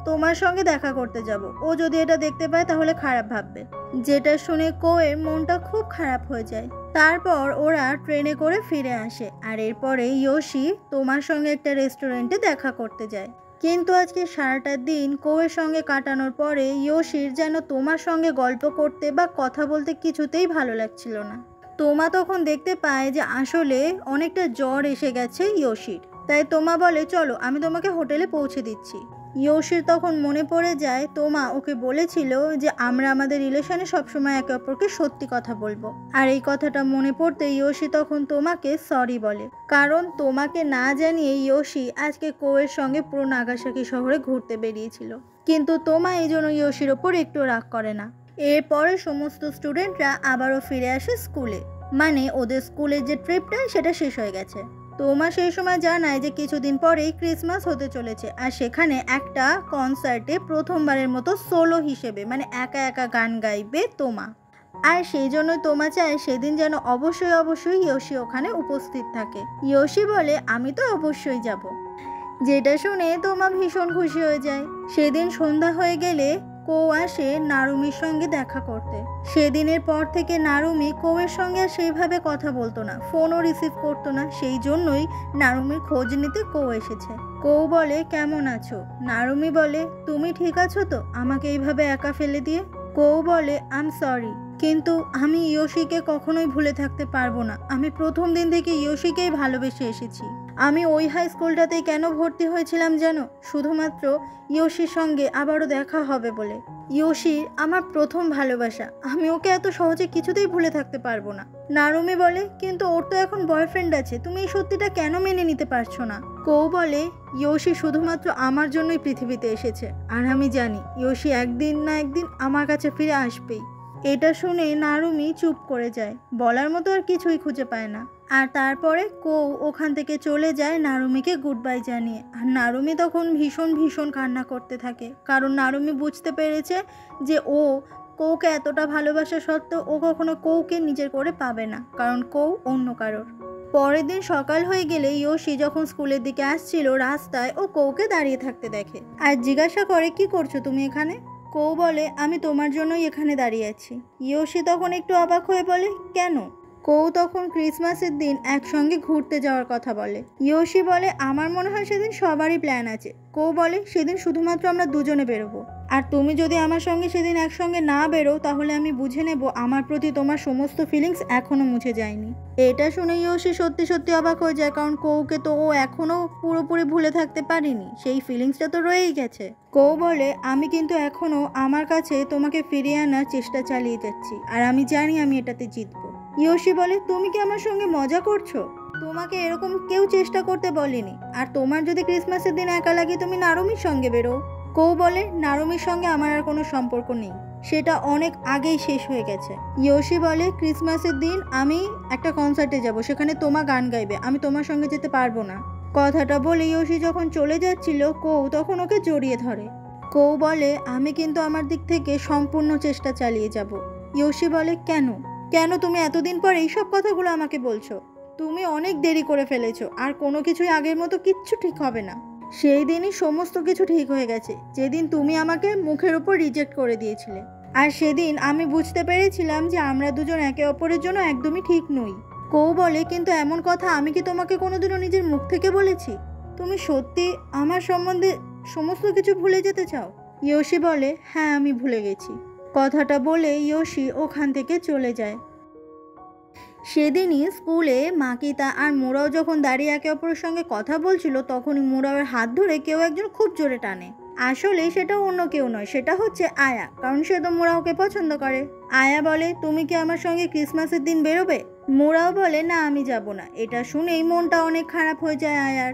তোমার সঙ্গে দেখা করতে যাব, ও যদি এটা দেখতে পায় তাহলে খারাপ ভাববে। যেটা শুনে কৌয়ের মনটা খুব খারাপ হয়ে যায়। তারপর ওরা ট্রেনে করে ফিরে আসে আর এরপরে ইয়োশি তোমার সঙ্গে একটা রেস্টুরেন্টে দেখা করতে যায়। কিন্তু আজকে সারাটা দিন কৌয়ের সঙ্গে কাটানোর পরে ইয়োশির যেন তোমার সঙ্গে গল্প করতে বা কথা বলতে কিছুতেই ভালো লাগছিল না। তোমা তখন দেখতে পায় যে আসলে অনেকটা জ্বর এসে গেছে ইয়োশির। তাই তোমা বলে, চলো আমি তোমাকে হোটেলে পৌঁছে দিচ্ছি। ইয়োশির তখন মনে পড়ে যায় তোমা ওকে বলেছিল যে আমরা আমাদের রিলেশনে সবসময় একে অপরকে সত্যি কথা বলবো। আর এই কথাটা মনে পড়তে ইয়োশি তখন তোমাকে সরি বলে, কারণ তোমাকে না জানিয়ে ইয়োশি আজকে কৌয়ের সঙ্গে পুরো নাগাসাকি শহরে ঘুরতে বেরিয়েছিল। কিন্তু তোমা এই জন্য ইয়োশির ওপর একটু রাগ করে না। এরপরে সমস্ত স্টুডেন্টরা আবারও ফিরে আসে স্কুলে, মানে ওদের স্কুলের যে ট্রিপটা সেটা শেষ হয়ে গেছে। তোমা সেই সময় জানায় যে কিছুদিন পরেই ক্রিসমাস হতে চলেছে আর সেখানে একটা কনসার্টে প্রথমবারের মতো সোলো হিসেবে মানে একা একা গান গাইবে তোমা। আর সেই জন্য তোমা চায় সেদিন যেন অবশ্যই ইয়োশি ওখানে উপস্থিত থাকে। ইয়োশি বলে, আমি তো অবশ্যই যাব। যেটা শুনে তোমা ভীষণ খুশি হয়ে যায়। সেদিন সন্ধ্যা হয়ে গেলে কো আসে নারুমির সঙ্গে দেখা করতে। সেদিনের পর থেকে নারুমি কৌয়ের সঙ্গে আর সেইভাবে কথা বলতো না, ফোনও রিসিভ করতো না। সেই জন্যই নারুমির খোঁজ নিতে কৌ এসেছে। কৌ বলে কেমন আছো? নারুমি বলে তুমি ঠিক আছো তো আমাকে এইভাবে একা ফেলে দিয়ে? কৌ বলে আম সরি, কিন্তু আমি ইয়োশিকে কখনোই ভুলে থাকতে পারবো না। আমি প্রথম দিন থেকে ইয়োশিকেই ভালোবেসে এসেছি। আমি ওই হাই স্কুলটাতেই কেন ভর্তি হয়েছিলাম জানো? শুধুমাত্র ইয়োশির সঙ্গে আবারও দেখা হবে বলে। ইয়োশি আমার প্রথম ভালোবাসা, আমি ওকে এত সহজে কিছুতেই ভুলে থাকতে পারবো না। নারুমি বলে কিন্তু ওর তো এখন বয়ফ্রেন্ড আছে, তুমি এই সত্যিটা কেন মেনে নিতে পারছো না? কৌ বলে ইয়োশি শুধুমাত্র আমার জন্যই পৃথিবীতে এসেছে, আর আমি জানি ইয়োশি একদিন না একদিন আমার কাছে ফিরে আসবেই। এটা শুনে নারুমি চুপ করে যায়, বলার মতো আর কিছুই খুঁজে পায় না। আর তারপরে কৌ ওখান থেকে চলে যায় নারুমিকে গুড বাই জানিয়ে। আর নারুমি তখন ভীষণ ভীষণ কান্না করতে থাকে, কারণ নারুমি বুঝতে পেরেছে যে ও কৌকে এতটা ভালোবাসা সত্ত্বেও ও কখনো কৌকে নিজের করে পাবে না, কারণ কৌ অন্য কারোর। পরের দিন সকাল হয়ে গেলে ইয়োশি যখন স্কুলের দিকে আসছিল, রাস্তায় ও কৌকে দাঁড়িয়ে থাকতে দেখে আর জিজ্ঞাসা করে কি করছো তুমি এখানে? কৌ বলে আমি তোমার জন্যই এখানে দাঁড়িয়ে আছি। ইয়োশি তখন একটু অবাক হয়ে বলে কেন? কৌ তখন ক্রিসমাসের দিন একসঙ্গে ঘুরতে যাওয়ার কথা বলে। ইয়োশি বলে আমার মনে হয় সেদিন সবারই প্ল্যান আছে। কৌ বলে সেদিন শুধুমাত্র আমরা দুজনে বেরোবো, আর তুমি যদি আমার সঙ্গে সেদিন একসঙ্গে না বেরো তাহলে আমি বুঝে নেব আমার প্রতি তোমার সমস্ত ফিলিংস এখনো মুছে যায়নি। এটা শুনে ইয়োশি সত্যি সত্যি অবাক হয়ে যায়, কারণ কৌকে তো ও এখনো পুরোপুরি ভুলে থাকতে পারেনি, সেই ফিলিংসটা তো রয়েই গেছে। কৌ বলে আমি কিন্তু এখনো আমার কাছে তোমাকে ফিরিয়ে আনার চেষ্টা চালিয়ে যাচ্ছি, আর আমি জানি আমি এটাতে জিতবো। ইয়োশি বলে তুমি কি আমার সঙ্গে মজা করছো? তোমাকে এরকম কেউ চেষ্টা করতে বলেনি, আর তোমার যদি ক্রিসমাসের দিন একা লাগে তুমি নারুমির সঙ্গে বেরো। কৌ বলে নারুমির সঙ্গে আমার আর কোনো সম্পর্ক নেই, সেটা অনেক আগেই শেষ হয়ে গেছে। ইয়োশি বলে ক্রিসমাসের দিন আমি একটা কনসার্টে যাব, সেখানে তোমা গান গাইবে, আমি তোমার সঙ্গে যেতে পারবো না। কথাটা বলে ইয়োশি যখন চলে যাচ্ছিল কৌ তখন ওকে জড়িয়ে ধরে। কৌ বলে আমি কিন্তু আমার দিক থেকে সম্পূর্ণ চেষ্টা চালিয়ে যাব। ইয়োশি বলে কেন কেন তুমি এতদিন পর এইসব কথাগুলো আমাকে বলছো? তুমি অনেক দেরি করে ফেলেছো, আর কোনো কিছুই আগের মতো কিচ্ছু ঠিক হবে না। সেই দিনই সমস্ত কিছু ঠিক হয়ে গেছে, যেদিন তুমি আমাকে মুখের উপর রিজেক্ট করে দিয়েছিলে। আর সেদিন আমি বুঝতে পেরেছিলাম যে আমরা দুজন একে অপরের জন্য একদমই ঠিক নই। কৌ বলে কিন্তু এমন কথা আমি কি তোমাকে কোনোদিনও নিজের মুখ থেকে বলেছি? তুমি সত্যি আমার সম্বন্ধে সমস্ত কিছু ভুলে যেতে চাও? ইয়োশি বলে হ্যাঁ আমি ভুলে গেছি। কথাটা বলে ইয়োশি ওখান থেকে চলে যায়। সেদিনই স্কুলে মাকিতা আর মোরাও যখন দাঁড়িয়ে একে অপরের সঙ্গে কথা বলছিল, তখনই মোরাওয়ের হাত ধরে কেউ একজন খুব জোরে টানে। আসলে সেটা অন্য কেউ নয়, সেটা হচ্ছে আয়া, কারণ সে তো মোরাওকে পছন্দ করে। আয়া বলে তুমি কি আমার সঙ্গে ক্রিসমাসের দিন বেরোবে? মোরাও বলে না আমি যাব না। এটা শুনেই মনটা অনেক খারাপ হয়ে যায় আয়ার,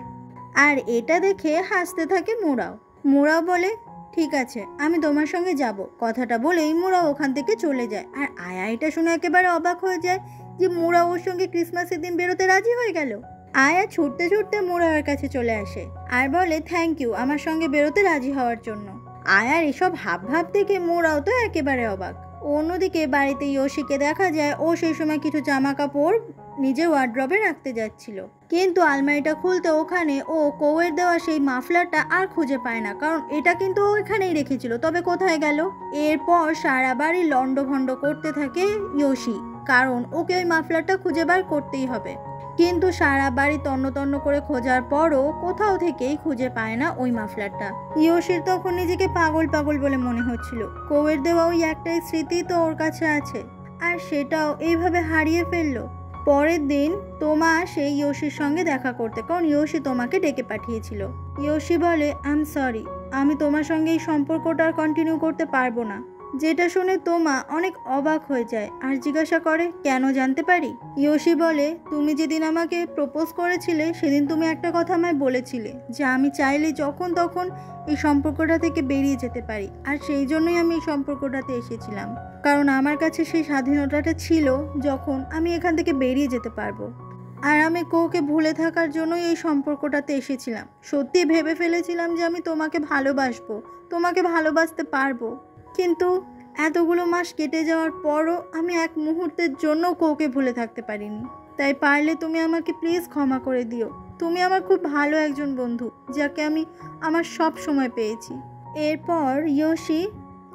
আর এটা দেখে হাসতে থাকে মোরাও। মোরাও বলে ঠিক আছে আমি তোমার সঙ্গে যাব। কথাটা বলেই মোরাও ওখান থেকে চলে যায়। আর আয়া এটা শুনে একেবারে অবাক হয়ে যায় যে মোরা ওর সঙ্গে ক্রিসমাসের দিন বেরোতে রাজি হয়ে গেল। আয়া ছুটতে ছুটতে মোরাওয়ের কাছে চলে আসে আর বলে থ্যাংক ইউ আমার সঙ্গে বেরোতে রাজি হওয়ার জন্য। আয়ার এসব হাব ভাব দেখে মোরাও তো একেবারে অবাক। অন্যদিকে বাড়িতে ইয়োশিকে দেখা যায় ও সেই সময় কিছু জামা কাপড় নিজের ওয়ার্ড্রবে রাখতে যাচ্ছিল, কিন্তু আলমারিটা খুলতে ওখানে ও কৌয়ের দেওয়া সেই মাফলারটা আর খুঁজে পায় না, কারণ এটা কিন্তু ও এখানেই রেখেছিল। তবে কোথায় গেল? এরপর সারা বাড়ি লন্ডভন্ড করতে থাকে ইয়োশি, কারণ ওকে ওই মাফলারটা খুঁজে বার করতেই হবে। কিন্তু সারা বাড়ি তন্ন তন্ন করে খোঁজার পরও কোথাও থেকেই খুঁজে পায় না ওই মাফলারটা। ইয়োশির তখন নিজেকে পাগল পাগল বলে মনে হচ্ছিল। কৌয়ের দেওয়া ওই একটাই স্মৃতি তো ওর কাছে আছে, আর সেটাও এইভাবে হারিয়ে ফেললো। পরের দিন তোমা সেই ইয়োশির সঙ্গে দেখা করতে, কারণ ইয়োশি তোমাকে ডেকে পাঠিয়েছিল। ইয়োশি বলে আই এম সরি, আমি তোমার সঙ্গে এই সম্পর্কটা আর কন্টিনিউ করতে পারবো না। যেটা শুনে তোমা অনেক অবাক হয়ে যায় আর জিজ্ঞাসা করে কেন জানতে পারি? ইয়োশি বলে তুমি যেদিন আমাকে প্রপোজ করেছিলে সেদিন তুমি একটা কথা আমায় বলেছিলে যে আমি চাইলে যখন তখন এই সম্পর্কটা থেকে বেরিয়ে যেতে পারি, আর সেই জন্যই আমি এই সম্পর্কটাতে এসেছিলাম, কারণ আমার কাছে সেই স্বাধীনতাটা ছিল যখন আমি এখান থেকে বেরিয়ে যেতে পারবো। আর আমি কৌকে ভুলে থাকার জন্যই এই সম্পর্কটাতে এসেছিলাম। সত্যি ভেবে ফেলেছিলাম যে আমি তোমাকে ভালোবাসবো, তোমাকে ভালোবাসতে পারবো, কিন্তু এতগুলো মাস কেটে যাওয়ার পরও আমি এক মুহূর্তের জন্য কৌকে ভুলে থাকতে পারিনি। তাই পারলে তুমি আমাকে প্লিজ ক্ষমা করে দিও। তুমি আমার খুব ভালো একজন বন্ধু, যাকে আমি আমার সব সময় পেয়েছি। এরপর ইয়োশি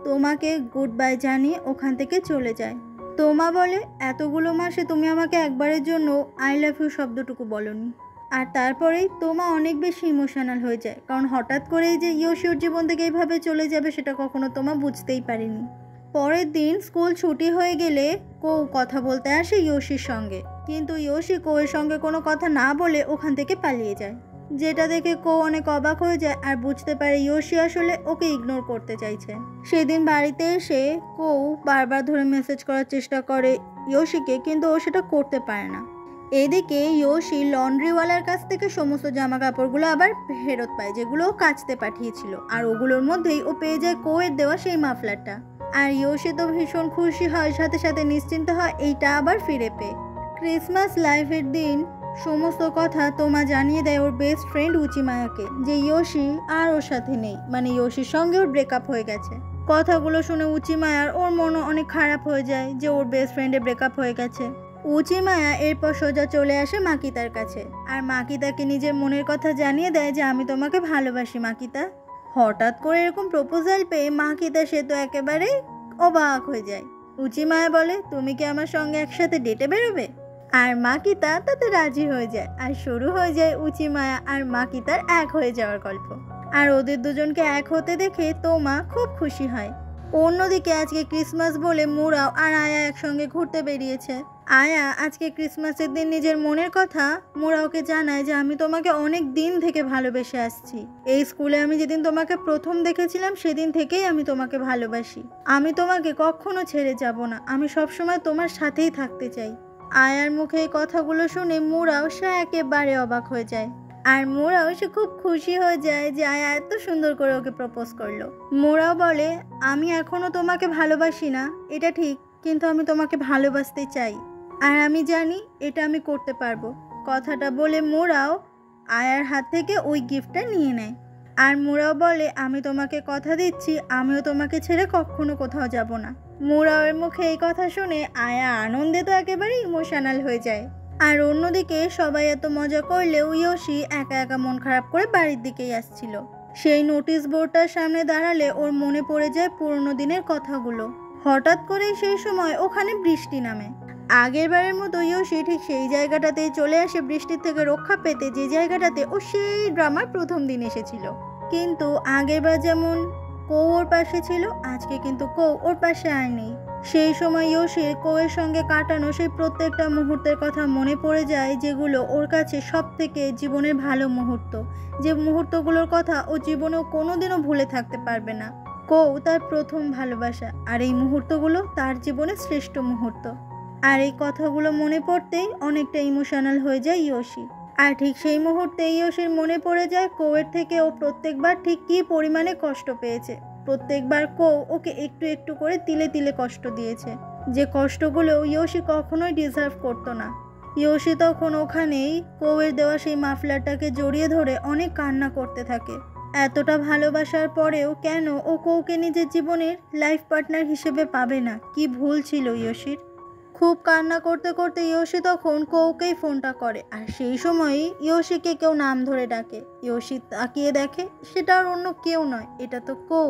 তোমাকে গুড বাই জানিয়ে ওখান থেকে চলে যায়। তোমা বলে, এতগুলো মাসে তুমি আমাকে একবারের জন্য আই লাভ ইউ শব্দটুকু বলনি। আর তারপরেই তোমা অনেক বেশি ইমোশনাল হয়ে যায়, কারণ হঠাৎ করেই যে ইয়োশি ওর জীবন থেকে এইভাবে চলে যাবে সেটা কখনো তোমা বুঝতেই পারেনি। পরের দিন স্কুল ছুটি হয়ে গেলে কৌ কথা বলতে আসে ইয়োশির সঙ্গে, কিন্তু ইয়োশি কৌয়ের সঙ্গে কোনো কথা না বলে ওখান থেকে পালিয়ে যায়, যেটা দেখে কৌ অনেক অবাক হয়ে যায় আর বুঝতে পারে ইয়োশি আসলে ওকে ইগনোর করতে চাইছে। সেদিন বাড়িতে এসে কৌ বারবার ধরে মেসেজ করার চেষ্টা করে ইয়োশিকে, কিন্তু ও সেটা করতে পারে না। এদিকে ইয়োশি লন্ড্রিওয়ালার কাছ থেকে সমস্ত জামা কাপড়গুলো আবার ফেরত পায়, যেগুলো ও কাচতে পাঠিয়েছিল, আর ওগুলোর মধ্যেই ও পেয়ে যায় কৌয়ের দেওয়া সেই মাফলারটা। আর ইয়োশি তো ভীষণ খুশি হয়, সাথে সাথে নিশ্চিন্ত হয় এইটা আবার ফিরে পেয়ে। ক্রিসমাস লাইভের দিন সমস্ত কথা তোমা জানিয়ে দেয় ওর বেস্ট ফ্রেন্ড উচিমায়াকে, যে ইয়োশি আর ওর সাথে নেই, মানে ইয়োশির সঙ্গে ওর ব্রেকআপ হয়ে গেছে। কথাগুলো শুনে উচিমায়ার ওর মনও অনেক খারাপ হয়ে যায় যে ওর বেস্ট ফ্রেন্ডের ব্রেকআপ হয়ে গেছে। উচিমায়া এরপর সোজা চলে আসে মাকিতার কাছে, আর মাকিতাকে নিজের মনের কথা জানিয়ে দেয় যে আমি তোমাকে ভালোবাসি মাকিতা। হঠাৎ করে এরকম প্রপোজাল পেয়ে মাকিতা সে তো একেবারে অবাক হয়ে যায়। উচিমায়া বলে, তুমি কি আমার সঙ্গে একসাথে ডেটে বেরোবে? আর মাকিতা তাতে রাজি হয়ে যায়, আর শুরু হয়ে যায় উচিমায়া আর মাকিতার এক হয়ে যাওয়ার গল্প। আর ওদের দুজনকে এক হতে দেখে তোমা খুব খুশি হয়। অন্যদিকে আজকে ক্রিসমাস বলে মুরাও আর আয়া একসঙ্গে ঘুরতে বেরিয়েছে। আয়া আজকে ক্রিসমাসের দিন নিজের মনের কথা মুরাওকে জানায় যে আমি তোমাকে অনেক দিন থেকে ভালোবেসে আসছি। এই স্কুলে আমি যেদিন তোমাকে প্রথম দেখেছিলাম সেদিন থেকেই আমি তোমাকে ভালোবাসি। আমি তোমাকে কখনো ছেড়ে যাব না, আমি সবসময় তোমার সাথেই থাকতে চাই। আয়ার মুখে এই কথাগুলো শুনে মুরাও সে একেবারে অবাক হয়ে যায়। আর মুরাও সে খুব খুশি হয়ে যায় যে আয়া এত সুন্দর করে ওকে প্রপোজ করলো। মুরাও বলে, আমি এখনো তোমাকে ভালোবাসি না এটা ঠিক, কিন্তু আমি তোমাকে ভালোবাসতে চাই, আর আমি জানি এটা আমি করতে পারবো। কথাটা বলে মুরাও আয়ার হাত থেকে ওই গিফটটা নিয়ে নেয়। আর মুরাও বলে, আমি তোমাকে কথা দিচ্ছি আমিও তোমাকে ছেড়ে কখনো কোথাও যাব না। মুরাওয়ের মুখে এই কথা শুনে আয়া আনন্দে তো একেবারে ইমোশনাল হয়ে যায়। আর অন্যদিকে সবাই এত মজা করলেও ইয়োশি একা একা মন খারাপ করে বাড়ির দিকেই আসছিল। সেই নোটিশ বোর্ডটার সামনে দাঁড়ালে ওর মনে পড়ে যায় পুরনো দিনের কথাগুলো। হঠাৎ করেই সেই সময় ওখানে বৃষ্টি নামে। আগের বারের মতো ইয়োশি ঠিক সেই জায়গাটাতেই চলে আসে বৃষ্টির থেকে রক্ষা পেতে, যে জায়গাটাতে ও সেই ড্রামার প্রথম দিন এসেছিল। কিন্তু আগের বার যেমন কৌ ওর পাশে ছিল, আজকে কিন্তু কৌ ওর পাশে আর নেই। সেই সময় ইয়োশির কৌয়ের সঙ্গে কাটানো সেই প্রত্যেকটা মুহূর্তের কথা মনে পড়ে যায়, যেগুলো ওর কাছে সব থেকে জীবনের ভালো মুহূর্ত, যে মুহূর্তগুলোর কথা ও জীবনেও কোনোদিনও ভুলে থাকতে পারবে না। কৌ তার প্রথম ভালোবাসা, আর এই মুহূর্তগুলো তার জীবনের শ্রেষ্ঠ মুহূর্ত। আর এই কথাগুলো মনে পড়তেই অনেকটা ইমোশনাল হয়ে যায় ইয়োশি। আর ঠিক সেই মুহূর্তে ইয়োশির মনে পড়ে যায় কৌয়ের থেকে ও প্রত্যেকবার ঠিক কী পরিমাণে কষ্ট পেয়েছে। প্রত্যেকবার কৌ ওকে একটু একটু করে তিলে তিলে কষ্ট দিয়েছে, যে কষ্টগুলো ইয়োশি কখনোই ডিজার্ভ করতো না। ইয়োশি তখন ওখানেই কৌয়ের দেওয়া সেই মাফলারটাকে জড়িয়ে ধরে অনেক কান্না করতে থাকে। এতটা ভালোবাসার পরেও কেন ও কৌকে নিজের জীবনের লাইফ পার্টনার হিসেবে পাবে না? কি ভুল ছিল ইয়োশির? খুব কান্না করতে করতে ইয়োশি তখন কৌকেই ফোনটা করে, আর সেই সময়ই ইয়োশিকে কেউ নাম ধরে ডাকে। ইয়োশি তাকিয়ে দেখে সেটা আর অন্য কেউ নয়, এটা তো কৌ।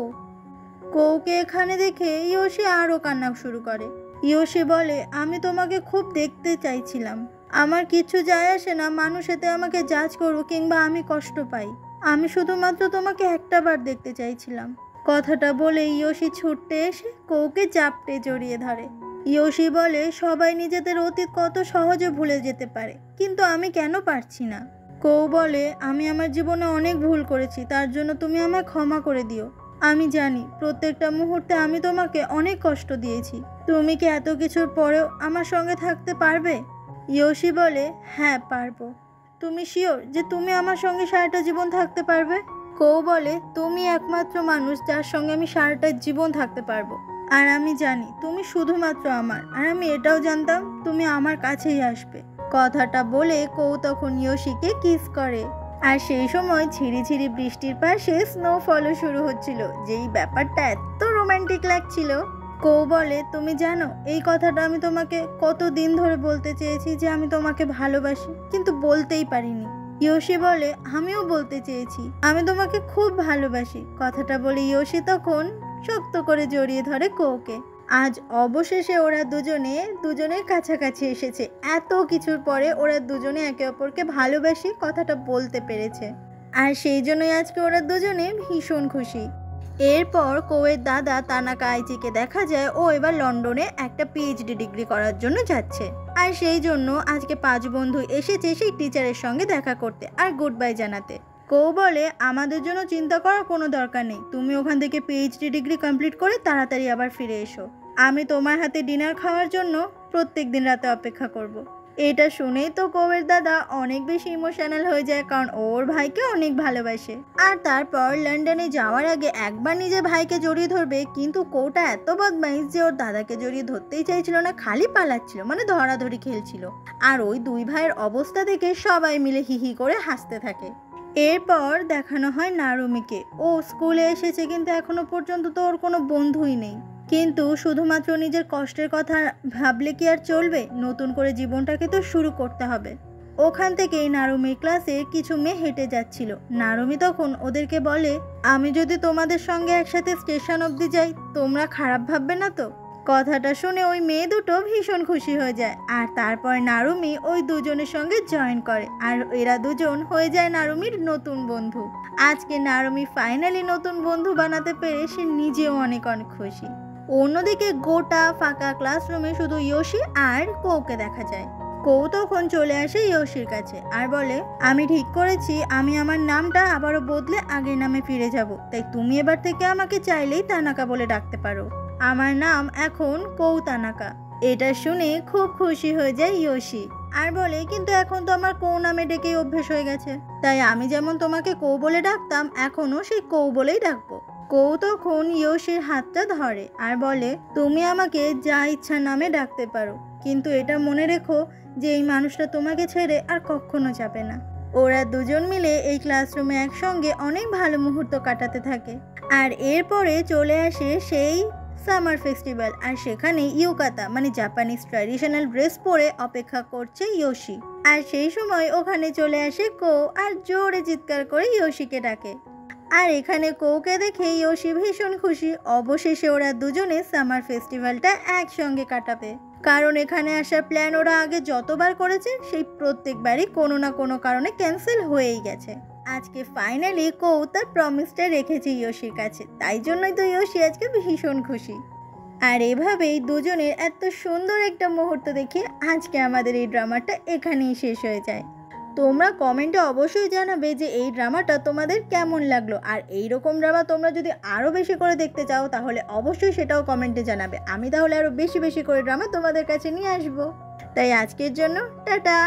কৌকে এখানে দেখে ইয়োশি আরও কান্না শুরু করে। ইয়োশি বলে, আমি তোমাকে খুব দেখতে চাইছিলাম, আমার কিছু যায় আসে না মানুষ এতে আমাকে জাজ করুক কিংবা আমি কষ্ট পাই, আমি শুধুমাত্র তোমাকে একটা বার দেখতে চাইছিলাম। কথাটা বলে ইয়োশি ছুটতে এসে কৌকে জাপটে জড়িয়ে ধরে। ইয়োশি বলে, সবাই নিজেদের অতীত কত সহজে ভুলে যেতে পারে, কিন্তু আমি কেন পারছি না? কৌ বলে, আমি আমার জীবনে অনেক ভুল করেছি, তার জন্য তুমি আমায় ক্ষমা করে দিও। আমি জানি প্রত্যেকটা মুহূর্তে আমি তোমাকে অনেক কষ্ট দিয়েছি, তুমি কি এত কিছুর পরেও আমার সঙ্গে থাকতে পারবে? ইয়োশি বলে, হ্যাঁ পারবো। তুমি শিওর যে তুমি আমার সঙ্গে সারাটা জীবন থাকতে পারবে? কৌ বলে, তুমি একমাত্র মানুষ যার সঙ্গে আমি সারাটা জীবন থাকতে পারবো, আর আমি জানি তুমি শুধুমাত্র আমার, আর আমি এটাও জানতাম তুমি আমার কাছেই আসবে। কথাটা বলে কৌ তখন ইয়োশিকে কিস করে। আর সেই সময় ঝিরিঝিরি বৃষ্টির পাশে স্নোফলও শুরু হচ্ছিল, যেই ব্যাপারটা এত রোমান্টিক লাগছিল। কৌ বলে, তুমি জানো এই কথাটা আমি তোমাকে কত দিন ধরে বলতে চেয়েছি যে আমি তোমাকে ভালোবাসি, কিন্তু বলতেই পারিনি। ইয়োশি বলে, আমিও বলতে চেয়েছি আমি তোমাকে খুব ভালোবাসি। কথাটা বলে ইয়োশি তখন শক্ত করে জড়িয়ে ধরে কোকে। আজ অবশেষে ওরা দুজনের কাছাকাছি এসেছে। এত কিছুর পরে ওরা দুজনে একে অপরকে ভালোবাসি কথাটা বলতে পেরেছে, আর সেই জন্যই আজকে ওরা দুজনে ভীষণ খুশি। এরপর কোয়ের দাদা তানাকা আইচিকে দেখা যায় ও এবার লন্ডনে একটা পিএইচডি ডিগ্রি করার জন্য যাচ্ছে, আর সেই জন্য আজকে 5 বন্ধু এসেছে সেই টিচারের সঙ্গে দেখা করতে আর গুড বাই জানাতে। কো বলে, আমাদের জন্য চিন্তা করার কোনো দরকার নেই, তুমি ওখান থেকে পিএইচডি ডিগ্রি কমপ্লিট করে তাড়াতাড়ি আবার ফিরে এসো। আমি তোমার হাতে ডিনার খাওয়ার জন্য প্রত্যেক দিন রাতে অপেক্ষা করব। এটা শুনেই তো কোয়ের দাদা অনেক বেশি ইমোশনাল হয়ে যায়, কারণ ওর ভাইকে অনেক ভালোবাসে। আর তারপর লন্ডনে যাওয়ার আগে একবার নিজের ভাইকে জড়িয়ে ধরবে, কিন্তু কোটা এত বদমাইশ যে ওর দাদাকে জড়িয়ে ধরতেই চাইছিল না, খালি পালাচ্ছিল, মানে ধরাধরি খেলছিল। আর ওই 2 ভাইয়ের অবস্থা দেখে সবাই মিলে হিহি করে হাসতে থাকে। এরপর দেখানো হয় নারুমিকে। ও স্কুলে এসেছে কিন্তু এখনো পর্যন্ত তো ওর কোনো বন্ধুই নেই, কিন্তু শুধুমাত্র নিজের কষ্টের কথা ভাবলে কি আর চলবে? নতুন করে জীবনটাকে তো শুরু করতে হবে। ওখান থেকেই নারুমির ক্লাসে কিছু মেয়ে হেঁটে যাচ্ছিল। নারুমি তখন ওদেরকে বলে, আমি যদি তোমাদের সঙ্গে একসাথে স্টেশন অবধি যাই তোমরা খারাপ ভাববে না তো? কথাটা শুনে ওই মেয়ে দুটো ভীষণ খুশি হয়ে যায়, আর তারপর নারুমি ওই দুজনের সঙ্গে জয়েন করে, আর এরা দুজন হয়ে যায় নারুমির নতুন বন্ধু। আজকে নারুমি ফাইনালি নতুন বন্ধু বানাতে পেরে সে নিজেও অনেক অনেক খুশি। অন্যদিকে গোটা ফাঁকা ক্লাসরুমে শুধু ইয়োশি আর কৌকে দেখা যায়। কৌ তখন চলে আসে ইয়োশির কাছে আর বলে, আমি ঠিক করেছি আমি আমার নামটা আবারও বদলে আগের নামে ফিরে যাব, তাই তুমি এবার থেকে আমাকে চাইলেই তানাকা বলে ডাকতে পারো। আমার নাম এখন কৌ তানাকা। এটা শুনে খুব খুশি হয়ে যায় ইয়োশি আর বলে, কিন্তু এখন তো আমার কৌ নামে ডেকেই অভ্যেস হয়ে গেছে, তাই আমি যেমন তোমাকে কৌ বলে ডাকতাম এখনো সেই কৌ বলেই ডাকবো। কৌ তখন ইয়োশির হাতটা ধরে আর বলে, তুমি আমাকে যা ইচ্ছা নামে ডাকতে পারো, কিন্তু এটা মনে রেখো যে এই মানুষটা তোমাকে ছেড়ে আর কখনো যাবে না। ওরা দুজন মিলে এই ক্লাসরুমে একসঙ্গে অনেক ভালো মুহূর্ত কাটাতে থাকে। আর এরপরে চলে আসে সেই সামার ফেস্টিভ্যাল, আর সেখানে ইউকাতা মানে জাপানিজ ট্র্যাডিশনাল ড্রেস পরে অপেক্ষা করছে ইয়োশি। আর সেই সময় ওখানে চলে আসে কো আর জোরে চিৎকার করে ইয়োশিকে ডাকে। আর এখানে কৌকে দেখে ইয়োশি ভীষণ খুশি। অবশেষে ওরা দুজনে সামার ফেস্টিভ্যালটা একসঙ্গে কাটাবে, কারণ এখানে আসার প্ল্যান ওরা আগে যতবার করেছে সেই প্রত্যেকবারই কোনো না কোনো কারণে ক্যান্সেল হয়েই গেছে। আজকে ফাইনালি কৌ তার প্রমিসটা রেখেছে ইয়োশির কাছে, তাই জন্যই তো ইয়োশি আজকে ভীষণ খুশি। আর এভাবেই দুজনের এত সুন্দর একটা মুহূর্ত দেখে আজকে আমাদের এই ড্রামাটা এখানেই শেষ হয়ে যায়। তোমরা কমেন্টে অবশ্যই জানাবে যে এই ড্রামাটা তোমাদের কেমন লাগলো, আর এই রকম ড্রামা তোমরা যদি আরও বেশি করে দেখতে চাও তাহলে অবশ্যই সেটাও কমেন্টে জানাবে। আমি তাহলে আরও বেশি বেশি করে ড্রামা তোমাদের কাছে নিয়ে আসবো। তাই আজকের জন্য টাটা।